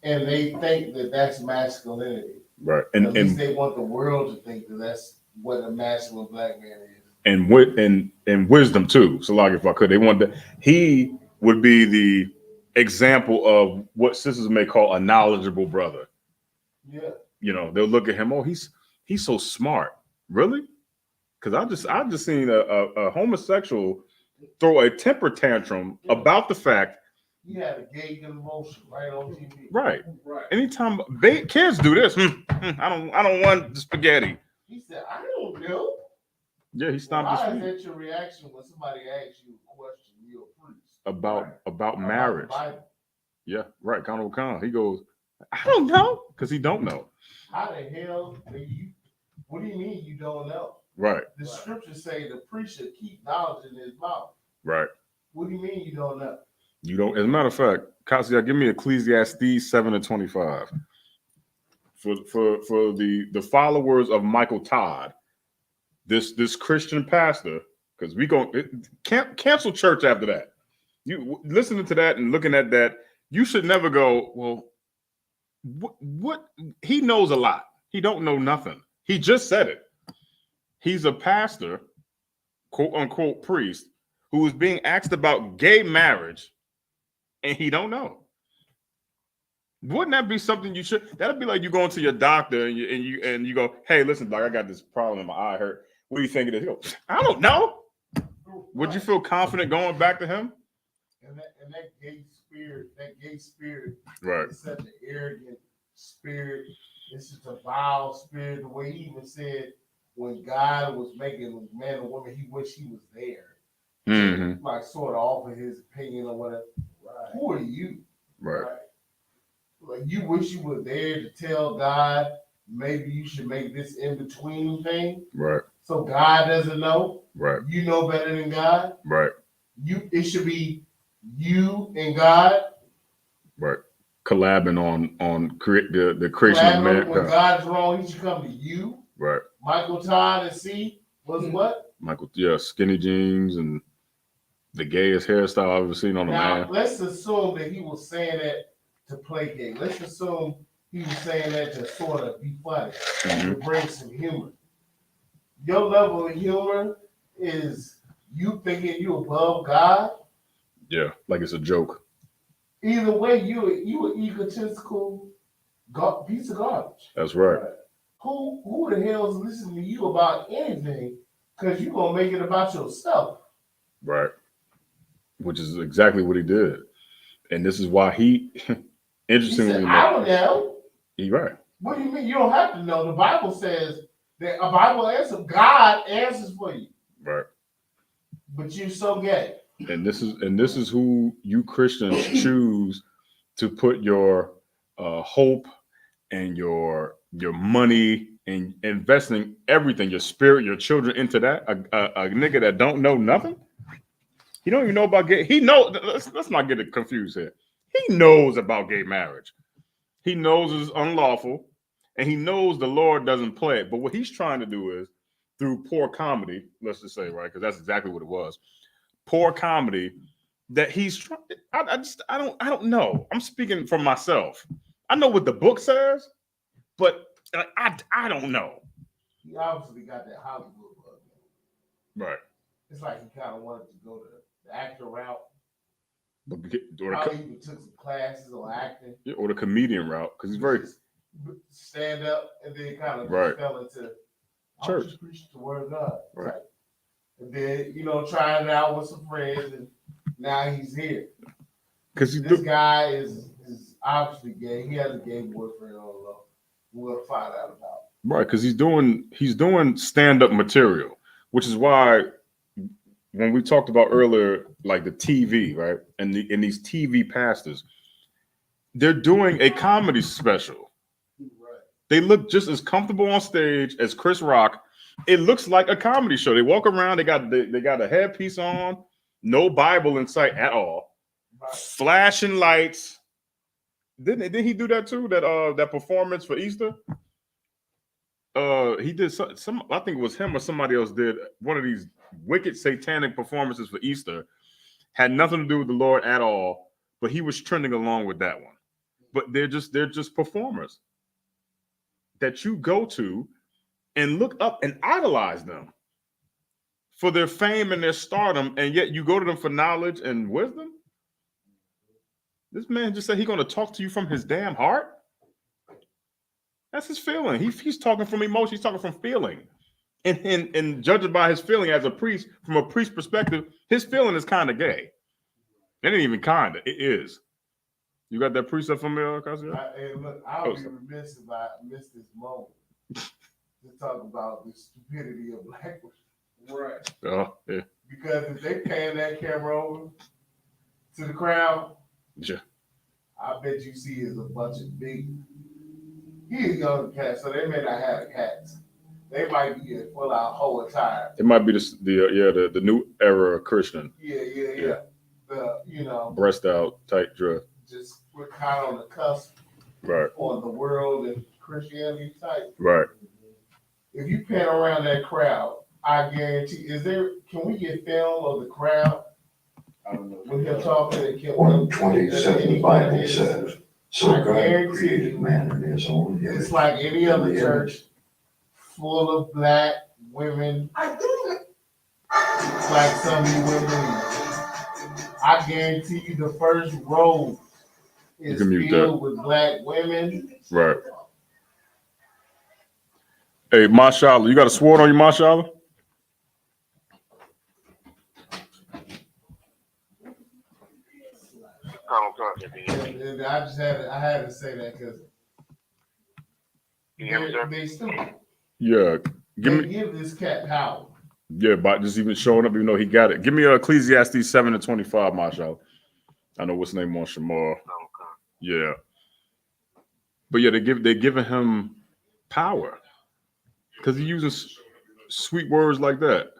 And they think that that's masculinity. Right. And at least they want the world to think that that's what a masculine black man is. And wisdom too. So like if I could, they want that he would be the example of what sisters may call a knowledgeable brother. Yeah. You know, they'll look at him, oh, he's so smart. Really? Because I just seen a homosexual throw a temper tantrum about the fact he had a gay emotion right on TV. Right. Right. Anytime kids do this, I don't want the spaghetti. He said, I don't know. Yeah, he stomped his How feet. is that your reaction when somebody asks you a question you're a priest? About marriage. The Bible. Yeah, right. Conor O'Connor. He goes, I don't know, because he don't know. How the hell do you? What do you mean you don't know? Right. The scriptures say the priest should keep knowledge in his mouth. Right. What do you mean you don't know? You don't. As a matter of fact, Kasia, give me Ecclesiastes 7:25. For the followers of Michael Todd, this Christian pastor, because we can't cancel church after that. You listening to that and looking at that, you should never go, well, What he knows a lot. He don't know nothing. He just said it. He's a pastor, quote unquote priest, who is being asked about gay marriage, and he don't know. Wouldn't that be something you should? That'd be like you going to your doctor and you go, hey, listen, doc, I got this problem in my eye hurt. What do you think it is? He goes, I don't know. Would you feel confident going back to him? And that gay spirit, Right. is such an arrogant spirit. It's just a vile spirit. The way he even said when God was making man and woman, he wished he was there. Mm-hmm. Like sort of offer his opinion or whatever. Right. Who are you? Right. Like you wish you were there to tell God maybe you should make this in between thing. Right. So God doesn't know. Right. You know better than God. Right. It should be you and God. Right. Collabing on create the creation of man. When God's wrong, he should come to you. Right. Michael Todd and C was what? Michael, yeah, skinny jeans and the gayest hairstyle I've ever seen on a man. Now let's assume that he was saying that to play gay. Let's assume he was saying that to sort of be funny, to bring some humor. Your level of humor is you thinking you above God. Yeah, like it's a joke. Either way, you an egotistical piece of garbage. That's right. Who the hell is listening to you about anything? Because you're gonna make it about yourself. Right. Which is exactly what he did. And this is why he interestingly He said, I don't know. He's right. What do you mean? You don't have to know. The Bible says that a Bible answer, God answers for you. Right. But you're so gay. And this is who you Christians choose to put your hope and your money and investing everything, your spirit, your children into that. A nigga that don't know nothing. He don't even know about gay. He knows. Let's not get it confused here. He knows about gay marriage. He knows it's unlawful, and he knows the Lord doesn't play it. But what he's trying to do is through poor comedy. Let's just say, right, because that's exactly what it was. Poor comedy that he's trying. I don't know. I'm speaking for myself. I know what the book says, but I don't know. He obviously got that Hollywood bug. Right. It's like he kind of wanted to go the actor route. Or Probably even took some classes on acting. Yeah, or the comedian route, because he's very stand up and then kind of fell into church. Just preach the word of God. Right. And then, trying it out with some friends, and now he's here. Because this guy is obviously gay. He has a gay boyfriend on the low. We'll find out about. Right, because he's doing stand-up material, which is why when we talked about earlier, like the TV, right, and these TV pastors, they're doing a comedy special. Right. They look just as comfortable on stage as Chris Rock. It looks like a comedy show. They walk around. They got a headpiece on, no Bible in sight at all, flashing lights. Didn't he do that too? That performance for Easter. He did some. I think it was him or somebody else did one of these wicked satanic performances for Easter. Had nothing to do with the Lord at all, but he was trending along with that one. But they're just performers that you go to and look up and idolize them for their fame and their stardom, and yet you go to them for knowledge and wisdom. This man just said he's going to talk to you from his damn heart. That's his feeling. He's talking from emotion. He's talking from feeling. And judging by his feeling as a priest, from a priest perspective, his feeling is kind of gay. It ain't even kind of. It is. You got that precept from me, Cassie? Hey, look, I'll be remiss if I miss this moment to talk about the stupidity of black women. Right. Oh, yeah. Because if they pan that camera over to the crowd, yeah, I bet you see is a bunch of big. He's a young cat, so they may not have the cats. They might be in full out whole attire. It might be the new era Christian. Yeah. The breast out, tight dress. Just we're kind of on the cusp, right, on the world and Christianity type. Right. If you pan around that crowd, I guarantee. Can we get film of the crowd? I don't know. When they're talking, 1:27, the Bible says, So I God guarantee created you, man in his own image. it's like any In other the church image. full of black women. It's like some of you women believe. I guarantee you the first row is can mute filled with black women. Right. Hey, Mashallah, you got a sword on you, Mashallah? And I had to say that because they stupid. Yeah. They give this cat power. Yeah, by just even showing up, even though he got it. Give me Ecclesiastes 7:25, Mashallah. I know what's his name on Shamar. Yeah. But yeah, they're giving him power because he's using sweet words like that.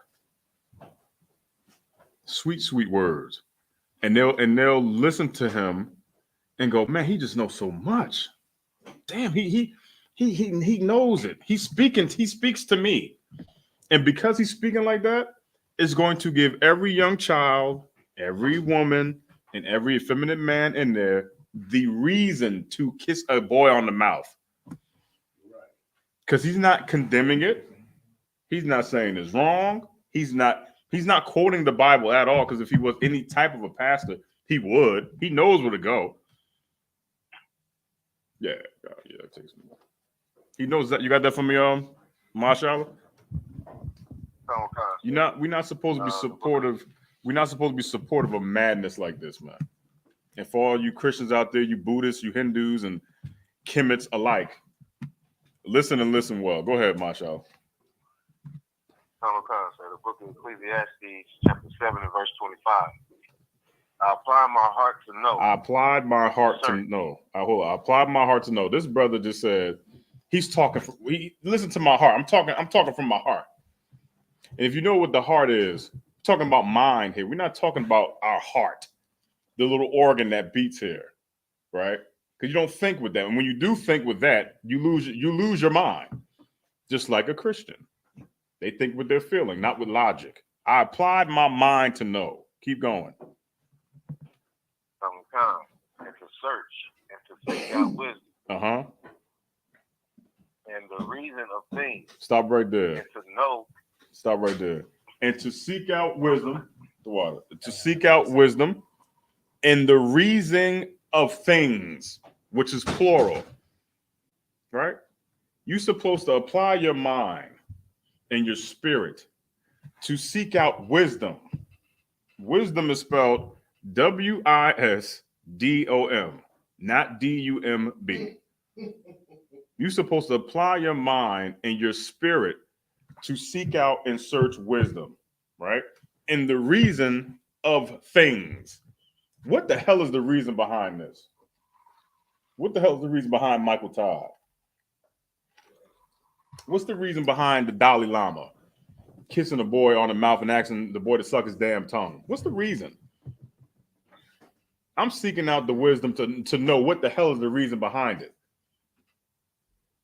Sweet words. And they'll listen to him and go, man, he just knows so much. Damn, he knows it. He speaks to me. And because he's speaking like that, it's going to give every young child, every woman, and every effeminate man in there the reason to kiss a boy on the mouth. Because he's not condemning it. He's not saying it's wrong. He's not quoting the Bible at all. Because if he was any type of a pastor, he would. He knows where to go. Yeah, it takes me. He knows that. You got that from me, Mashallah? We're not supposed to be supportive. We're not supposed to be supportive of madness like this, man. And for all you Christians out there, you Buddhists, you Hindus, and Kemet's alike, listen and listen well. Go ahead, Mashallah. The book of Ecclesiastes, chapter 7 and verse 25. I applied my heart to know. I applied my heart to know. I applied my heart to know. This brother just said he's talking. Listen to my heart. I'm talking from my heart. And if you know what the heart is, we're talking about mind here. We're not talking about our heart, the little organ that beats here, right? Because you don't think with that. And when you do think with that, you lose your mind. Just like a Christian. They think with their feeling, not with logic. I applied my mind to know. Keep going. And to search and to seek out wisdom. Uh-huh. And the reason of things. Stop right there. And to know. Stop right there. And to seek out wisdom, the water. To seek out wisdom and the reason of things, which is plural. Right? You're supposed to apply your mind and your spirit to seek out wisdom. Wisdom is spelled W-I-S-D-O-M, not D-U-M-B. You're supposed to apply your mind and your spirit to seek out and search wisdom, right? And the reason of things. What the hell is the reason behind this? What the hell is the reason behind Michael Todd? What's the reason behind the Dalai Lama kissing a boy on the mouth and asking the boy to suck his damn tongue? What's the reason? I'm seeking out the wisdom to know what the hell is the reason behind it.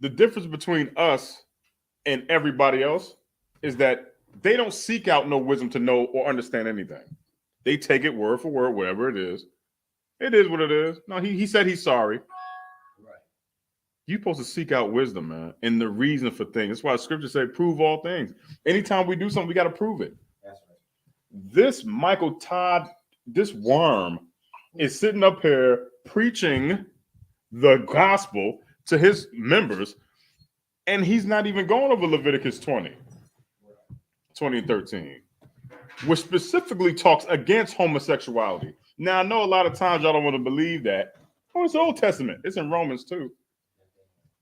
The difference between us and everybody else is that they don't seek out no wisdom to know or understand anything. They take it word for word, whatever it is. It is what it is. No, he said he's sorry. Right. You're supposed to seek out wisdom, man, and the reason for things. That's why the scripture say, prove all things. Anytime we do something, we got to prove it. That's right. This Michael Todd, this worm, is sitting up here preaching the gospel to his members, and he's not even going over Leviticus 20 and 13, which specifically talks against homosexuality. Now, I know a lot of times y'all don't want to believe that. Oh, it's the Old Testament. It's in Romans too.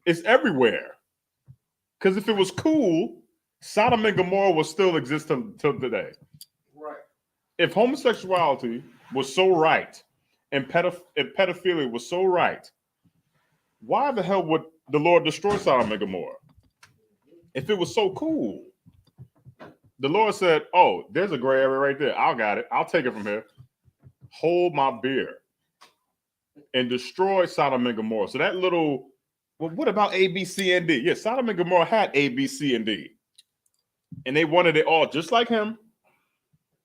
It's everywhere. Because if it was cool, Sodom and Gomorrah will still exist till today. Right. If homosexuality was so right, and pedophilia was so right, why the hell would the Lord destroy Sodom and Gomorrah? If it was so cool. The Lord said, oh, there's a gray area right there. I got it. I'll take it from here. Hold my beer. And destroy Sodom and Gomorrah. So that little, well, what about A, B, C, and D? Yeah, Sodom and Gomorrah had A, B, C, and D. And they wanted it all just like him.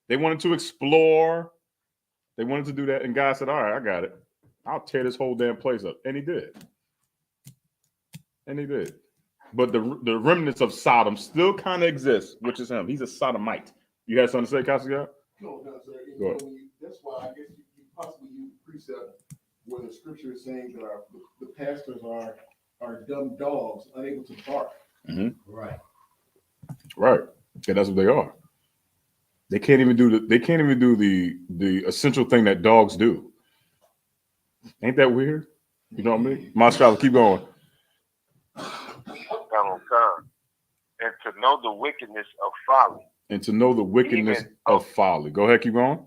They wanted to explore. They wanted to do that. And God said, all right, I got it. I'll tear this whole damn place up. And he did. And he did. But the remnants of Sodom still kind of exist, which is him. He's a sodomite. You had something to say, Cassius? No, sir. Go ahead. That's why I guess you possibly use a precept where the scripture is saying that the pastors are dumb dogs, unable to bark. Mm-hmm. Right. Right. Yeah, that's what they are. They can't even do the essential thing that dogs do. Ain't that weird? You know what I mean? My scholar, keep going. And to know the wickedness of folly. And to know the wickedness of folly. Go ahead, keep going.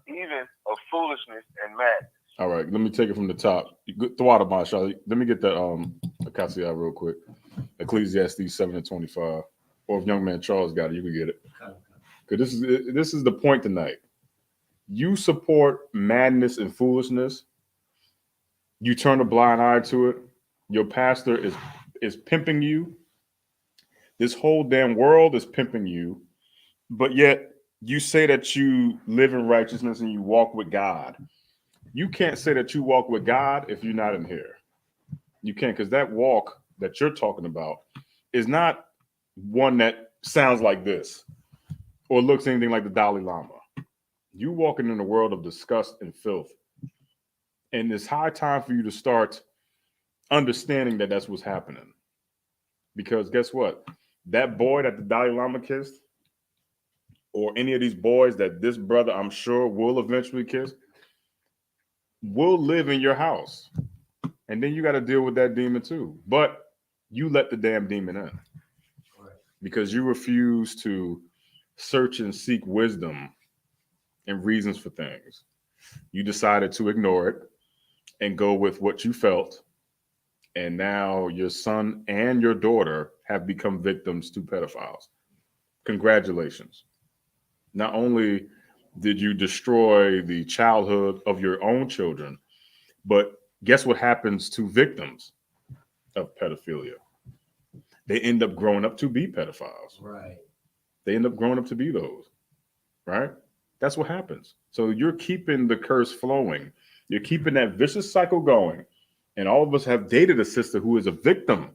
Even of foolishness and madness. All right, let me take it from the top. Throw out of my shot. Let me get that Acacia real quick. Ecclesiastes 7:25. Or if young man Charles got it, you can get it. Because this is the point tonight. You support madness and foolishness. You turn a blind eye to it. Your pastor is pimping you. This whole damn world is pimping you. But yet you say that you live in righteousness and you walk with God. You can't say that you walk with God if you're not in here. You can't, because that walk that you're talking about is not one that sounds like this or looks anything like the Dalai Lama. You walking in a world of disgust and filth. And it's high time for you to start understanding that that's what's happening. Because guess what? That boy that the Dalai Lama kissed, or any of these boys that this brother, I'm sure, will eventually kiss, will live in your house. And then you got to deal with that demon too. But you let the damn demon in. Because you refuse to search and seek wisdom and reasons for things. You decided to ignore it and go with what you felt. And now your son and your daughter have become victims to pedophiles. Congratulations. Not only did you destroy the childhood of your own children, but guess what happens to victims of pedophilia? They end up growing up to be pedophiles. Right. They end up growing up to be those, right? That's what happens. So you're keeping the curse flowing. You're keeping that vicious cycle going. And all of us have dated a sister who is a victim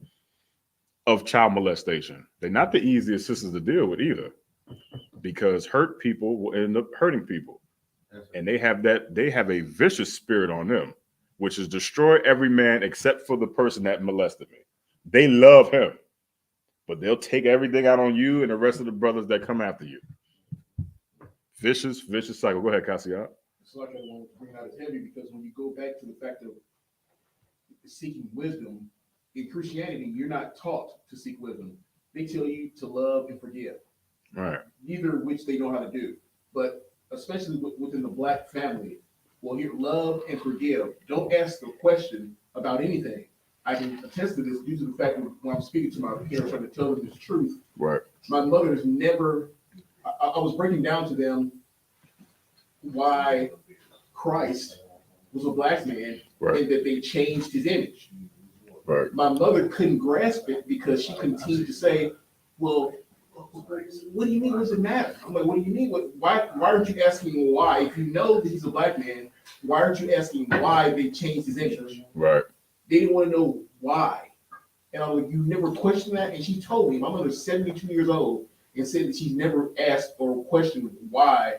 of child molestation. They're not the easiest sisters to deal with either, because hurt people will end up hurting people. And they have a vicious spirit on them, which is destroy every man except for the person that molested me. They love him, but they'll take everything out on you and the rest of the brothers that come after you. Vicious cycle. Go ahead, Cassius. It's like I want to bring out as heavy because when you go back to the fact of seeking wisdom, in Christianity, you're not taught to seek wisdom. They tell you to love and forgive. Right. Neither of which they know how to do. But especially within the Black family, well, you love and forgive. Don't ask a question about anything. I can attest to this due to the fact that when I'm speaking to my parents, trying to tell them this truth, Right. my mother has never, I was breaking down to them why Christ was a Black man, Right. and that they changed his image. Right. My mother couldn't grasp it because she continued to say, well, what do you mean? What does it matter? I'm like, what do you mean? Why aren't you asking why? If you know that he's a Black man, why aren't you asking why they changed his image? Right. They didn't want to know why. And I'm like, you never questioned that? And she told me, my mother's 72 years old, and said that she's never asked or questioned why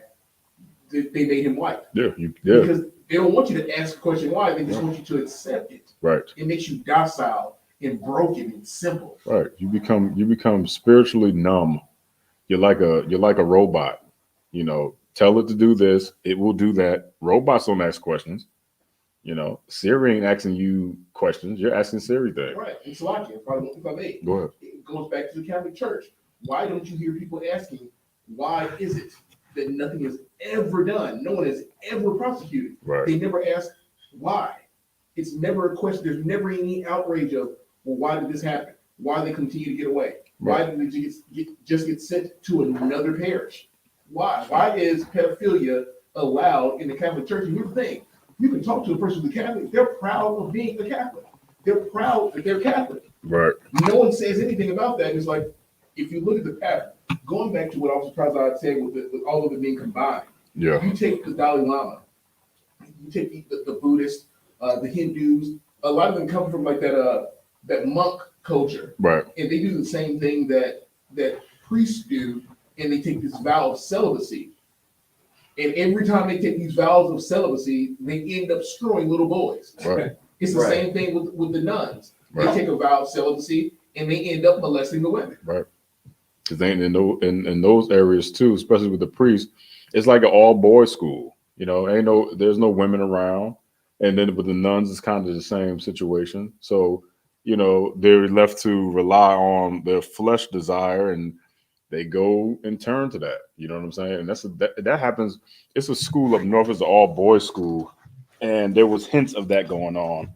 they made him white. Yeah. Because they don't want you to ask a question why, they just want you to accept it. Right. It makes you docile and broken and simple. Right. You become spiritually numb. You're like a robot. You know, tell it to do this, it will do that. Robots don't ask questions. You know, Siri ain't asking you questions. You're asking Siri things. Right. It's like it. If I may. Go ahead. It goes back to the Catholic Church. Why don't you hear people asking, why is it that nothing is ever done? No one is ever prosecuted. Right. They never ask why. It's never a question. There's never any outrage of, well, why did this happen? Why did they continue to get away? Why did they just get sent to another parish? Why? Why is pedophilia allowed in the Catholic Church? And here's the thing. You can talk to a person who's a Catholic. They're proud of being a Catholic. They're proud that they're Catholic. Right. No one says anything about that. It's like, if you look at the pattern, going back to what I was surprised I said with all of it being combined. Yeah. You take the Dalai Lama. you take the Buddhists, the Hindus, a lot of them come from like that monk culture, Right. and they do the same thing that priests do, and they take this vow of celibacy. And every time they take these vows of celibacy, they end up screwing little boys. Right. It's the Right. same thing with the nuns. They Right. take a vow of celibacy and they end up molesting the women. Right. Because they in those areas too, especially with the priests, it's like an all boys school. You know, there's no women around. And then with the nuns, it's kind of the same situation. So, you know, they're left to rely on their flesh desire, and they go and turn to that. You know what I'm saying? And that happens. It's a school up north. It's an all boys school, and there was hints of that going on.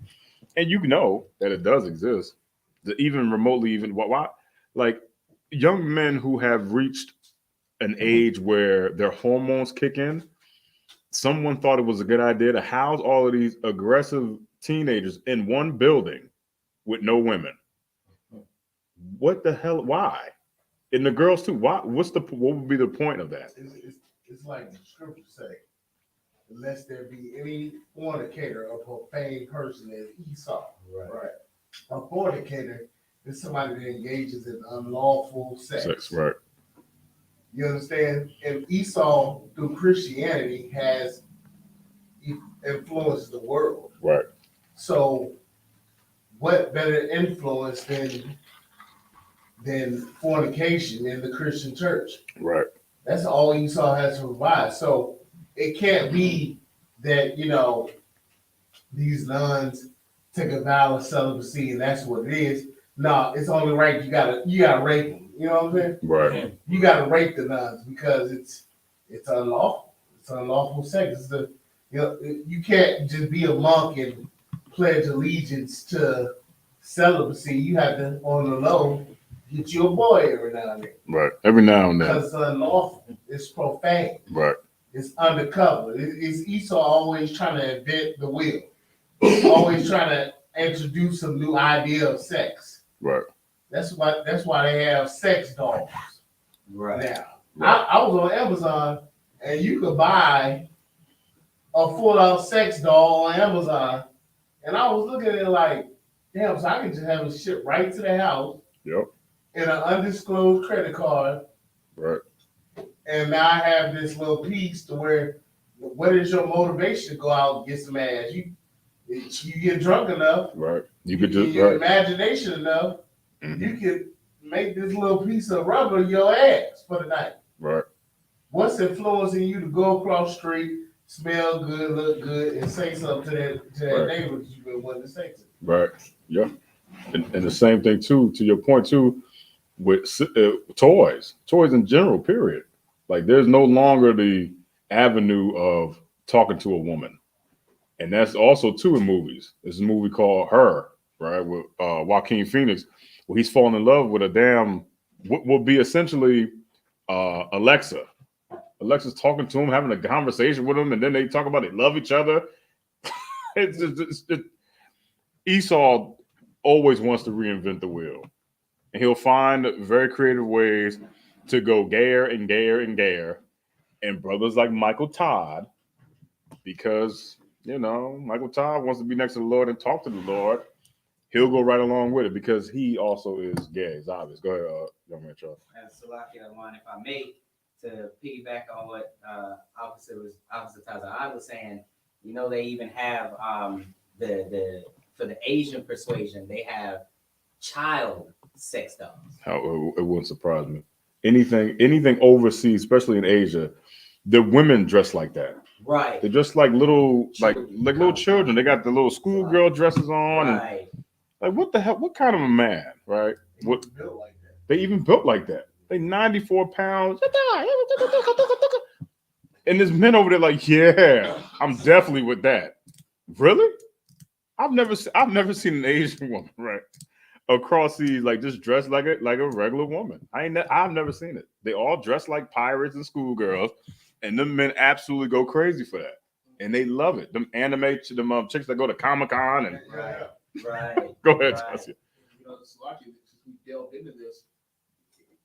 And you know that it does exist. Even remotely, even why, like young men who have reached an age where their hormones kick in. Someone thought it was a good idea to house all of these aggressive teenagers in one building with no women. What the hell? Why? And the girls too. Why? What would be the point of that? It's like the scriptures say, unless there be any fornicator or profane person as Esau. Right. A fornicator is somebody that engages in unlawful sex. Right. You understand? And Esau, through Christianity, has influenced the world. Right. So, what better influence than fornication in the Christian church? Right. That's all Esau has to provide. So, it can't be that, you know, these nuns take a vow of celibacy and that's what it is. No, it's only right you gotta rape them. You know what I'm saying? Right. You gotta rape the nuns because it's unlawful. It's unlawful sex. You can't just be a monk and pledge allegiance to celibacy. You have to, on the low, get you a boy every now and then. Right. Every now and then. Because it's unlawful. It's profane. Right. It's undercover. It's Esau always trying to invent the wheel. Always trying to introduce a new idea of sex. Right. That's why they have sex dolls. Right. Now, I was on Amazon and you could buy a full-out sex doll on Amazon, and I was looking at it like, damn, so I can just have it shipped right to the house. Yep. In an undisclosed credit card. Right. And now I have this little piece to where, what is your motivation to go out and get some ass? You get drunk enough. Right. You You could get just your right. imagination enough. Mhm. You could make this little piece of rubber your ass for the night. Right. What's influencing you to go across the street, smell good, look good, and say something to that Right. neighbor that you've been wanting to say to? Right. Yep. And the same thing too, to your point too, with toys in general, period. Like there's no longer the avenue of talking to a woman. And that's also too in movies. There's a movie called Her, right, with Joaquin Phoenix, where he's falling in love with a damn, what will be essentially Alexa. Alexa's talking to him, having a conversation with him, and then they talk about they love each other. it's Esau always wants to reinvent the wheel. And he'll find very creative ways to go gayer and gayer and gayer. And brothers like Michael Todd, because, you know, Michael Todd wants to be next to the Lord and talk to the Lord, he'll go right along with it because he also is gay. It's obvious. Go ahead, young man, Charles. Salaki, if I may, to piggyback on what Officer Tazai was saying, you know, they even have for the Asian persuasion, they have child sex dolls. It wouldn't surprise me. Anything overseas, especially in Asia, the women dress like that. Right. They're just like little, like little children. They got the little schoolgirl dresses on, Right. and like what the hell? What kind of a man, right? What they even built like that? They 94 pounds, and there's men over there like, yeah, I'm definitely with that. Really? I've never seen an Asian woman, right, across seas like just dressed like a regular woman. I've never seen it. They all dress like pirates and schoolgirls, and them men absolutely go crazy for that, and they love it. Them chicks that go to Comic-Con and Right. go ahead, Right. Tassia. You know, Salaki, since we delved into this,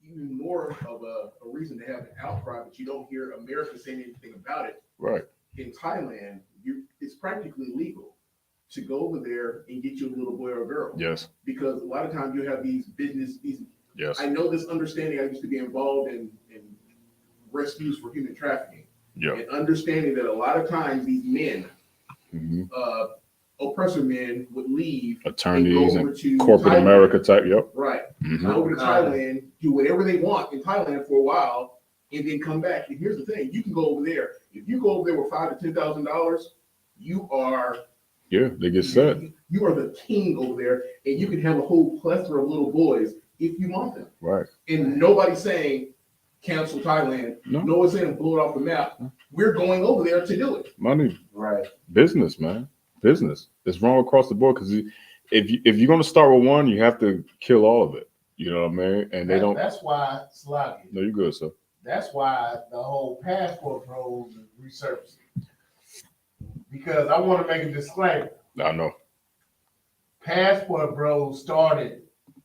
even more of a reason to have an outcry, but you don't hear America saying anything about it. Right. In Thailand, it's practically legal to go over there and get you a little boy or girl. Yes. Because a lot of times you have these. Yes. I know this understanding. I used to be involved in rescues for human trafficking. Yeah. And understanding that a lot of times these men, oppressor men, would leave attorneys and go over to corporate Thailand. America type. Yep. Right. Mhm. Go over to Thailand, do whatever they want in Thailand for a while, and then come back. And here's the thing: you can go over there. If you go over there with $5,000 to $10,000, you are. Yeah, they get set. You are the king over there, and you can have a whole plethora of little boys if you want them. Right. And nobody's saying cancel Thailand. No. No one's saying blow it off the map. We're going over there to do it. Money. Right. Business, man. Business. It's wrong across the board because if you're going to start with one, you have to kill all of it. You know what I mean? And they don't. That's why, Sluggy. No, you're good, sir. That's why the whole passport pros is resurfacing. Because I want to make a disclaimer. I know. Passport Bros started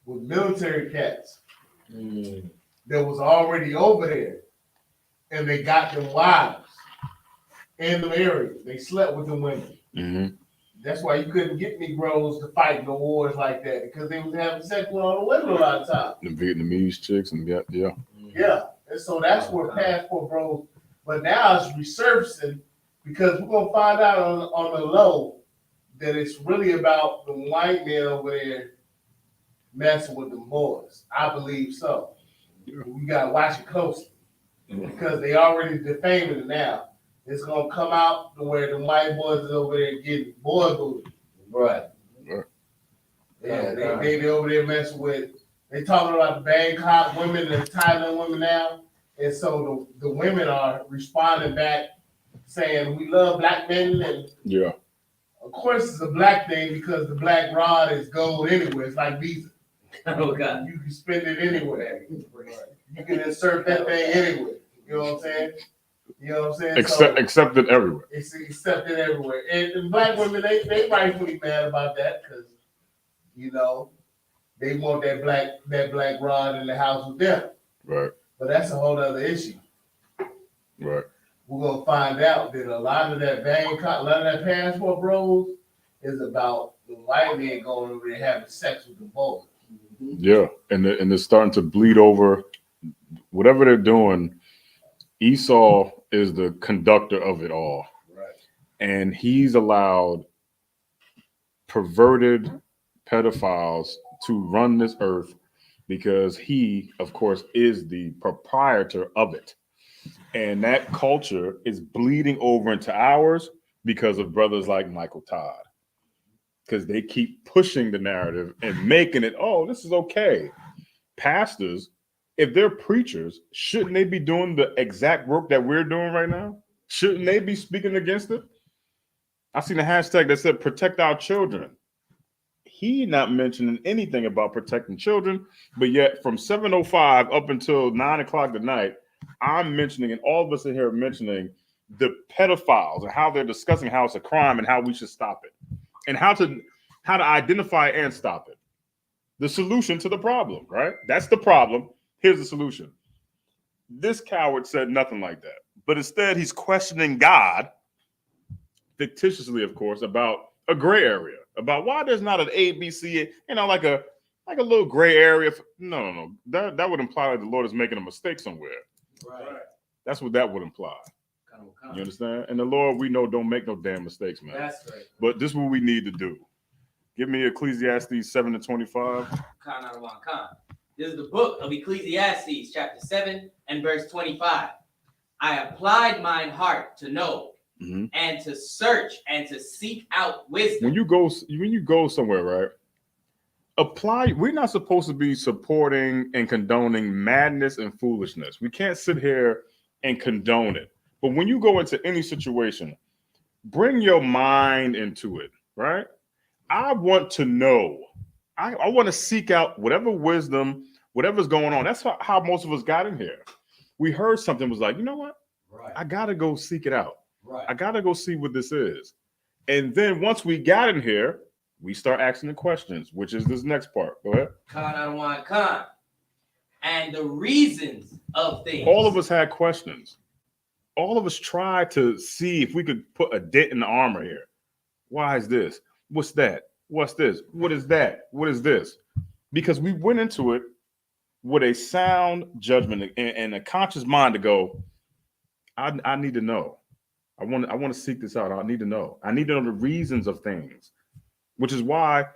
with military cats that was already over there, and they got them wives in the area. They slept with the women. Mm-hmm. That's why you couldn't get Negroes to fight no wars like that, because they was having sex with all the women a lot of times. The Vietnamese chicks and yeah. Yeah, and so that's where Passport Bros. But now it's resurfacing because we're gonna find out on the low that it's really about the white men over there messing with the boys. I believe so. We gotta watch it closely because they already defaming it now. It's gonna come out to where the white boys is over there getting boy booty. Right. Yeah, they over there messing with. They talking about the Bangkok women and Thailand women now, and so the women are responding back saying we love black men, and yeah. Of course it's a black thing because the black rod is gold anywhere. It's like Visa. Oh God. You can spend it anywhere. You can insert that thing anywhere. You know what I'm saying? You know what I'm saying? Accepted everywhere. It's accepted everywhere. And the black women, they rightfully mad about that because, you know, they want that black rod in the house with them. Right. But that's a whole other issue. Right. We're gonna find out that a lot of that passport bros is about the white man going over there having sex with the boys. Yeah, and they're starting to bleed over. Whatever they're doing, Esau is the conductor of it all. Right. And he's allowed perverted pedophiles to run this earth because he, of course, is the proprietor of it. And that culture is bleeding over into ours because of brothers like Michael Todd. Because they keep pushing the narrative and making it, oh, this is okay. Pastors, if they're preachers, shouldn't they be doing the exact work that we're doing right now? Shouldn't they be speaking against it? I seen a hashtag that said protect our children. He not mentioning anything about protecting children, but yet from 7:05 up until 9 o'clock tonight, I'm mentioning, and all of us in here are mentioning the pedophiles and how they're discussing how it's a crime and how we should stop it. And how to identify and stop it. The solution to the problem, right? That's the problem. Here's the solution. This coward said nothing like that. But instead, he's questioning God, fictitiously, of course, about a gray area, about why there's not an A, B, C, you know, like a little gray area. No. That would imply that the Lord is making a mistake somewhere. Right. That's what that would imply. You understand? And the Lord, we know, don't make no damn mistakes, man. That's right. But this is what we need to do. Give me Ecclesiastes 7:25. This is the book of Ecclesiastes, chapter 7 and verse 25. I applied mine heart to know and to search and to seek out wisdom. When you go somewhere, right? Apply. We're not supposed to be supporting and condoning madness and foolishness. We can't sit here and condone it. But when you go into any situation, bring your mind into it, right? I want to know. I want to seek out whatever wisdom, whatever's going on. That's how most of us got in here. We heard something was like, you know what? Right. I got to go seek it out. Right. I got to go see what this is. And then once we got in here, we start asking the questions, which is this next part. Go ahead. And the reasons of things. All of us had questions. all of us tried to see if we could put a dent in the armor here. Why is this? What's that? What's this? What is that? What is this? Because we went into it with a sound judgment and a conscious mind to go, I need to know. I want to seek this out. I need to know. I need to know the reasons of things, which is why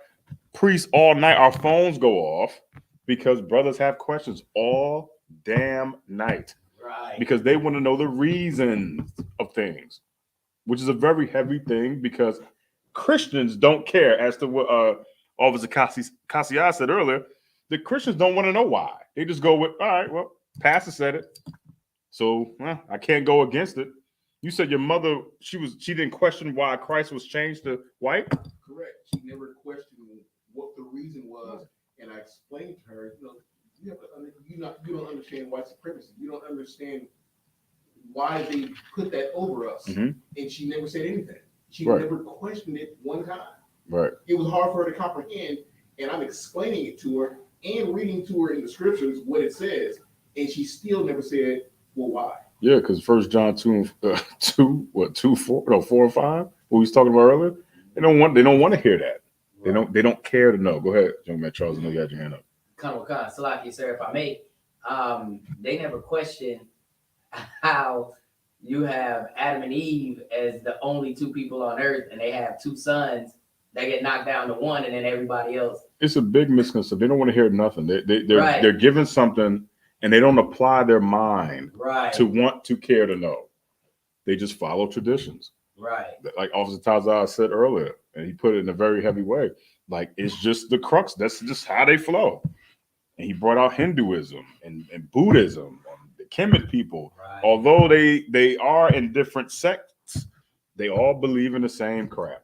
priests all night, our phones go off because brothers have questions all damn night. Right. Because they want to know the reasons of things, which is a very heavy thing because Christians don't care as to what Officer Cassius said earlier. The Christians don't want to know why. They just go with, all right, well, pastor said it, so I can't go against it. You said your mother, she didn't question why Christ was changed to white? Correct. She never questioned what the reason was, and I explained to her, you don't understand white supremacy. You don't understand why they put that over us. Mm-hmm. And she never said anything. She Right. never questioned it one time. Right. It was hard for her to comprehend, and I'm explaining it to her and reading to her in the scriptures what it says, and she still never said, well, why? Yeah, because 1 John 4 or 5, what we was talking about earlier, they don't want to hear that. Right. They don't care to know. Go ahead, young man Charles. I know you had your hand up. Salaki, sir, if I may, they never question how you have Adam and Eve as the only two people on earth, and they have two sons that get knocked down to one, and then everybody else. It's a big misconception. They don't want to hear nothing. Right. They're given something, and they don't apply their mind Right. to want to care to know. They just follow traditions. Right. Like Officer Taza said earlier, and he put it in a very heavy way. Like, it's just the crux. That's just how they flow. And he brought out Hinduism and Buddhism, and the Kemet people. Right. Although they are in different sects, they all believe in the same crap.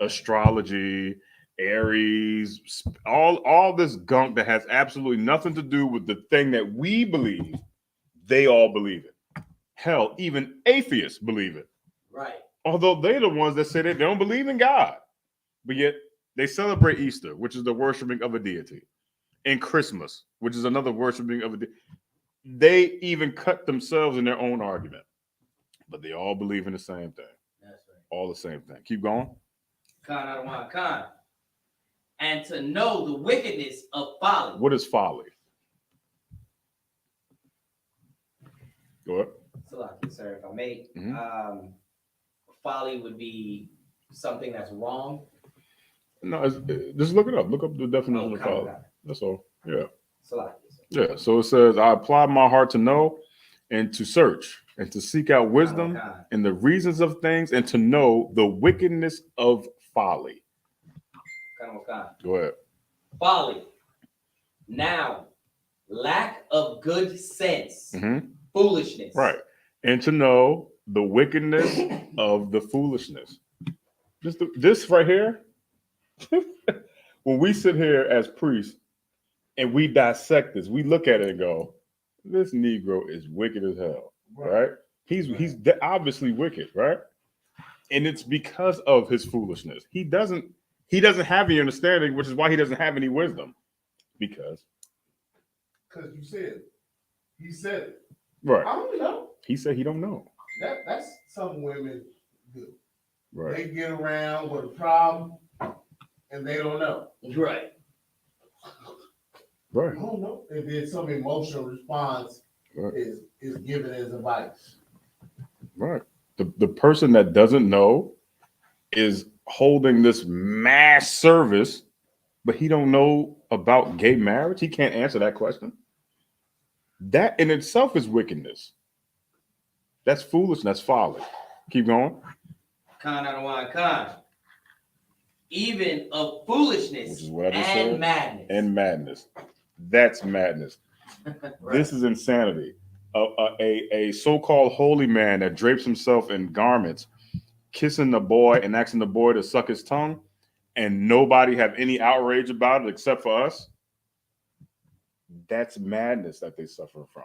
Astrology, Aries, all this gunk that has absolutely nothing to do with the thing that we believe. They all believe it. Hell, even atheists believe it. Right. Although they're the ones that say they don't believe in God. But yet they celebrate Easter, which is the worshiping of a deity, and Christmas, which is another worshiping of a deity. They even cut themselves in their own argument. But they all believe in the same thing. That's right. All the same thing. Keep going. Khan. And to know the wickedness of folly. What is folly? Go ahead. Salaki, sir, if I may. Mhm. Folly would be something that's wrong. No, just look it up. Look up the definition of folly. Khan. That's all. Yeah. Salaki, sir. Yeah. So it says, I apply my heart to know and to search and to seek out wisdom Khan. and the reasons of things and to know the wickedness of folly. Khan. Go ahead. Folly. Now, lack of good sense. Mm-hmm. Foolishness. Right. And to know the wickedness of the foolishness. This right here, when we sit here as priests and we dissect this, we look at it and go, this Negro is wicked as hell, right? He's obviously wicked, right? And it's because of his foolishness. He doesn't have any understanding, which is why he doesn't have any wisdom. Because you said he said it. Right. I don't know. He said he don't know. That's some women do. Right. They get around with a problem and they don't know. Right. Right. I don't know. And then some emotional response is given as advice. Right. The person that doesn't know is holding this mass service, but he don't know about gay marriage. He can't answer that question. That in itself is wickedness. That's foolish. That's folly. Keep going. Khan. Even of foolishness, Which is what I just and said. madness. And madness. That's madness. Right. This is insanity. A so-called holy man that drapes himself in garments, kissing the boy and asking the boy to suck his tongue, and nobody have any outrage about it except for us. That's madness that they suffer from.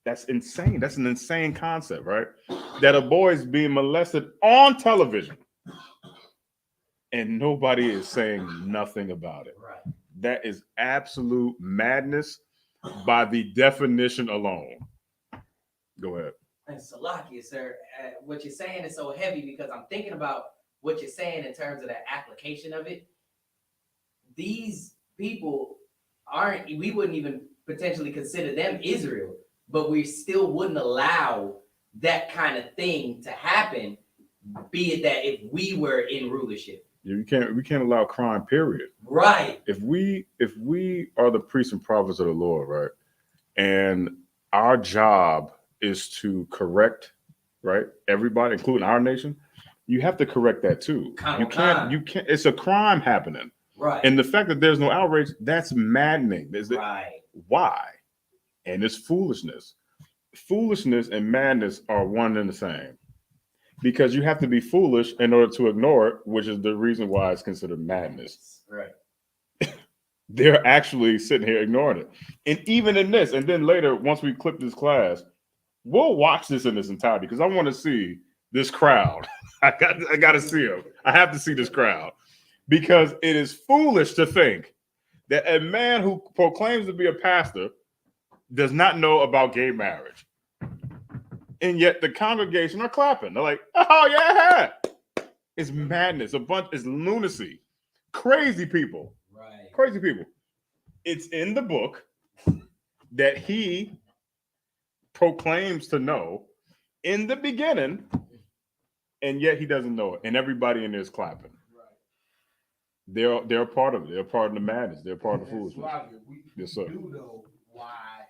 That's insane. That's an insane concept, right? That a boy is being molested on television and nobody is saying nothing about it. Right. That is absolute madness by the definition alone. Go ahead. And Salakia, sir, what you're saying is so heavy because I'm thinking about what you're saying in terms of the application of it. These people we wouldn't even potentially consider them Israel, but we still wouldn't allow that kind of thing to happen, be it that if we were in rulership. Yeah, we can't allow crime, period. Right. If we are the priests and prophets of the Lord, right, and our job is to correct, right, everybody, including our nation, you have to correct that too. You can't, it's a crime happening. Right. And the fact that there's no outrage, that's maddening. Right. Why? And it's foolishness. Foolishness and madness are one and the same. Because you have to be foolish in order to ignore it, which is the reason why it's considered madness. Right. They're actually sitting here ignoring it. And even in this, and then later, once we clip this class, we'll watch this in its entirety because I want to see this crowd. I got to see them. I have to see this crowd because it is foolish to think that a man who proclaims to be a pastor does not know about gay marriage. And yet the congregation are clapping. They're like, oh, yeah. It's madness. It's lunacy. Crazy people. Right. Crazy people. It's in the book that he proclaims to know in the beginning, and yet he doesn't know it. And everybody in there is clapping. Right. They're a part of it. They're part of the madness. They're part of the foolishness. Yes, sir. We do know why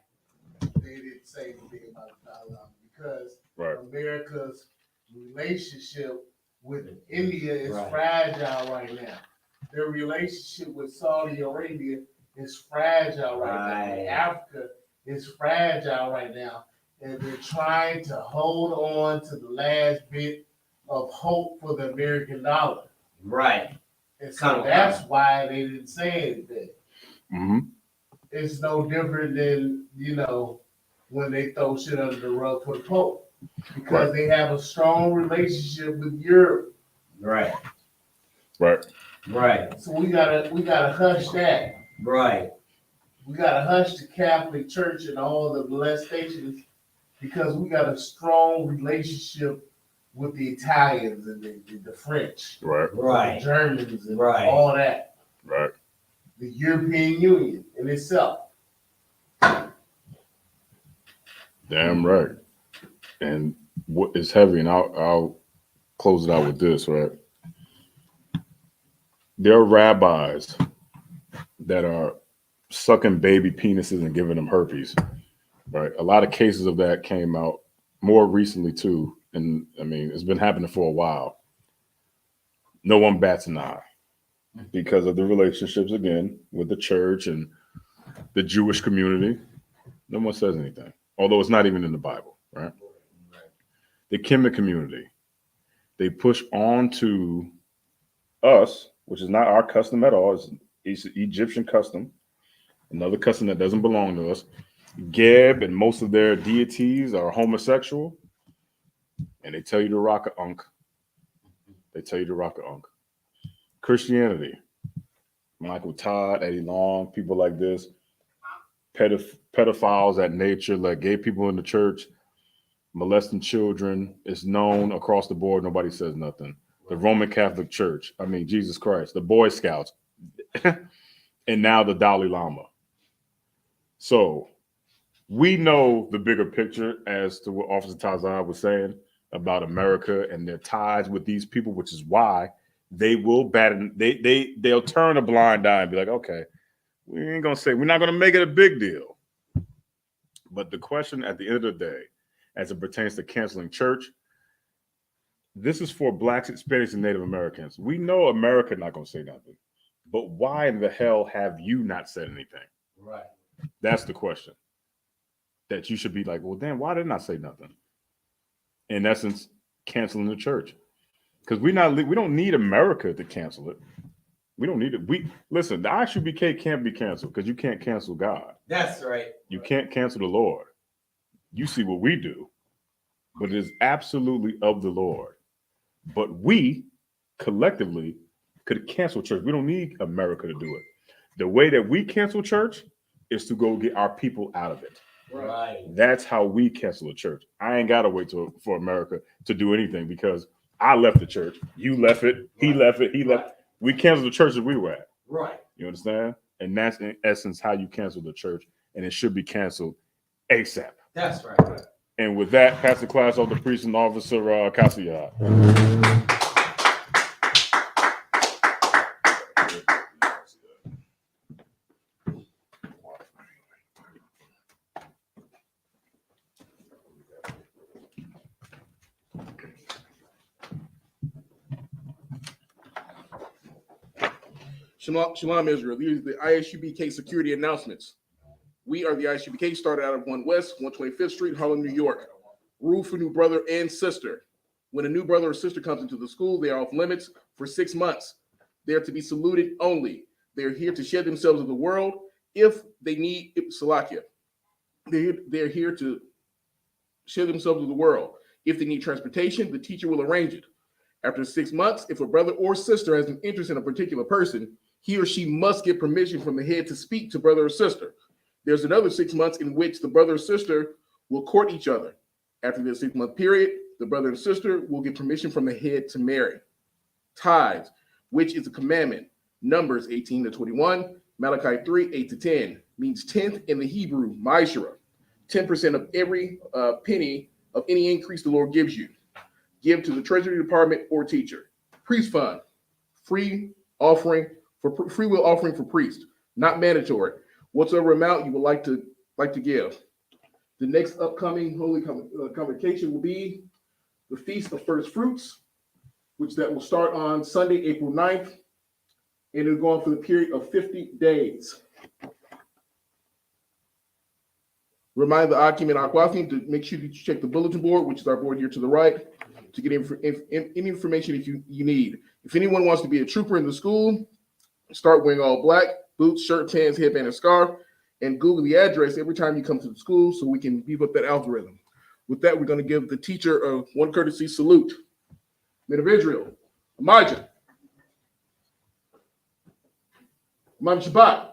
they didn't say anything about the Dalai Lama because America's relationship with India is fragile right now. Their relationship with Saudi Arabia is fragile right now. Africa is fragile right now. And they're trying to hold on to the last bit of hope for the American dollar. Right. And so that's why they didn't say anything. Mm-hmm. It's no different than, when they throw shit under the rug for the Pope. Because they have a strong relationship with Europe. Right. Right. Right. So we gotta hush that. Right. We gotta hush the Catholic Church and all the molestations because we got a strong relationship with the Italians and the French. Right. The Germans and all that. Right. The European Union in itself. Damn right. And what is heavy, and I'll close it out with this, right? There are rabbis that are sucking baby penises and giving them herpes, right? A lot of cases of that came out more recently too. And I mean, it's been happening for a while. No one bats an eye because of the relationships, again, with the church and the Jewish community. No one says anything, although it's not even in the Bible, right? The Kemet community, they push on to us, which is not our custom at all. It's Egyptian custom, another custom that doesn't belong to us. Geb and most of their deities are homosexual, and they tell you to rock a unk. They tell you to rock a unk. Christianity, Michael Todd, Eddie Long, people like this, pedophiles at nature, like gay people in the church, molesting children is known across the board. Nobody says nothing. The Roman Catholic Church, I mean, Jesus Christ, the Boy Scouts, and now the Dalai Lama. So we know the bigger picture as to what Officer Tazan was saying about America and their ties with these people, which is why they will they'll turn a blind eye and be like, okay, we ain't gonna say, we're not gonna make it a big deal. But the question at the end of the day, as it pertains to canceling church, this is for Blacks, Hispanics, and Native Americans. We know America not gonna say nothing, but why in the hell have you not said anything? Right. That's the question. That you should be like, well, damn, why didn't I say nothing? In essence, canceling the church. Because we don't need America to cancel it. We don't need it. Listen, the I.S.U.P.K can't be canceled because you can't cancel God. That's right. You can't cancel the Lord. You see what we do, but it is absolutely of the Lord. But we collectively could cancel church. We don't need America to do it. The way that we cancel church is to go get our people out of it. Right. That's how we cancel the church. I ain't gotta wait for America to do anything because I left the church. You left it. He left it. He left. We canceled the church that we were at. Right. You understand? And that's in essence how you cancel the church, and it should be canceled ASAP. That's right. And with that, pass the class off to Priest and Officer Cassiad. Shalom, Israel. These are the I.S.U.P.K security announcements. We are the I.S.U.P.K, started out of 1 West, 125th Street, Harlem, New York. Rule for new brother and sister. When a new brother or sister comes into the school, they are off limits for 6 months. They are to be saluted only. They are here to shed themselves of the world if they need Salakia. They're here to shed themselves of the world. If they need transportation, the teacher will arrange it. After 6 months, if a brother or sister has an interest in a particular person, he or she must get permission from the head to speak to brother or sister. There's another 6 months in which the brother or sister will court each other. After this 6 month period, the brother and sister will get permission from the head to marry. Tithes, which is a commandment. Numbers 18 to 21, Malachi 3, 8 to 10, means 10th in the Hebrew, Ma'ashera. 10% of every penny of any increase the Lord gives you. Give to the Treasury Department or teacher. Priest fund, free will offering for priest, not mandatory. Whatsoever amount you would like to give. The next upcoming holy convocation will be the Feast of First Fruits, which that will start on Sunday, April 9th, and it'll go on for the period of 50 days. Remind the Akim and Akwafim to make sure you check the bulletin board, which is our board here to the right, to get any information if you need. If anyone wants to be a trooper in the school, start wearing all black, boots, shirt, pants, headband, and scarf, and Google the address every time you come to the school so we can beef up that algorithm. With that, we're going to give the teacher one courtesy salute. Men of Israel, Amijah, Imam Shabbat,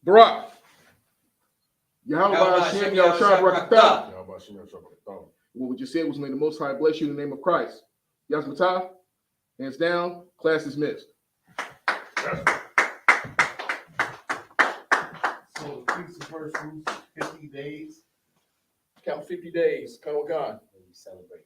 Barak, Yahanna, Hashem, Yahushua, Barakatah. What we just said was, may the Most High bless you in the name of Christ. Yazmatah, hands down, class dismissed. So the Feast of First Fruits, 50 days. Count 50 days. Come with God. We celebrate.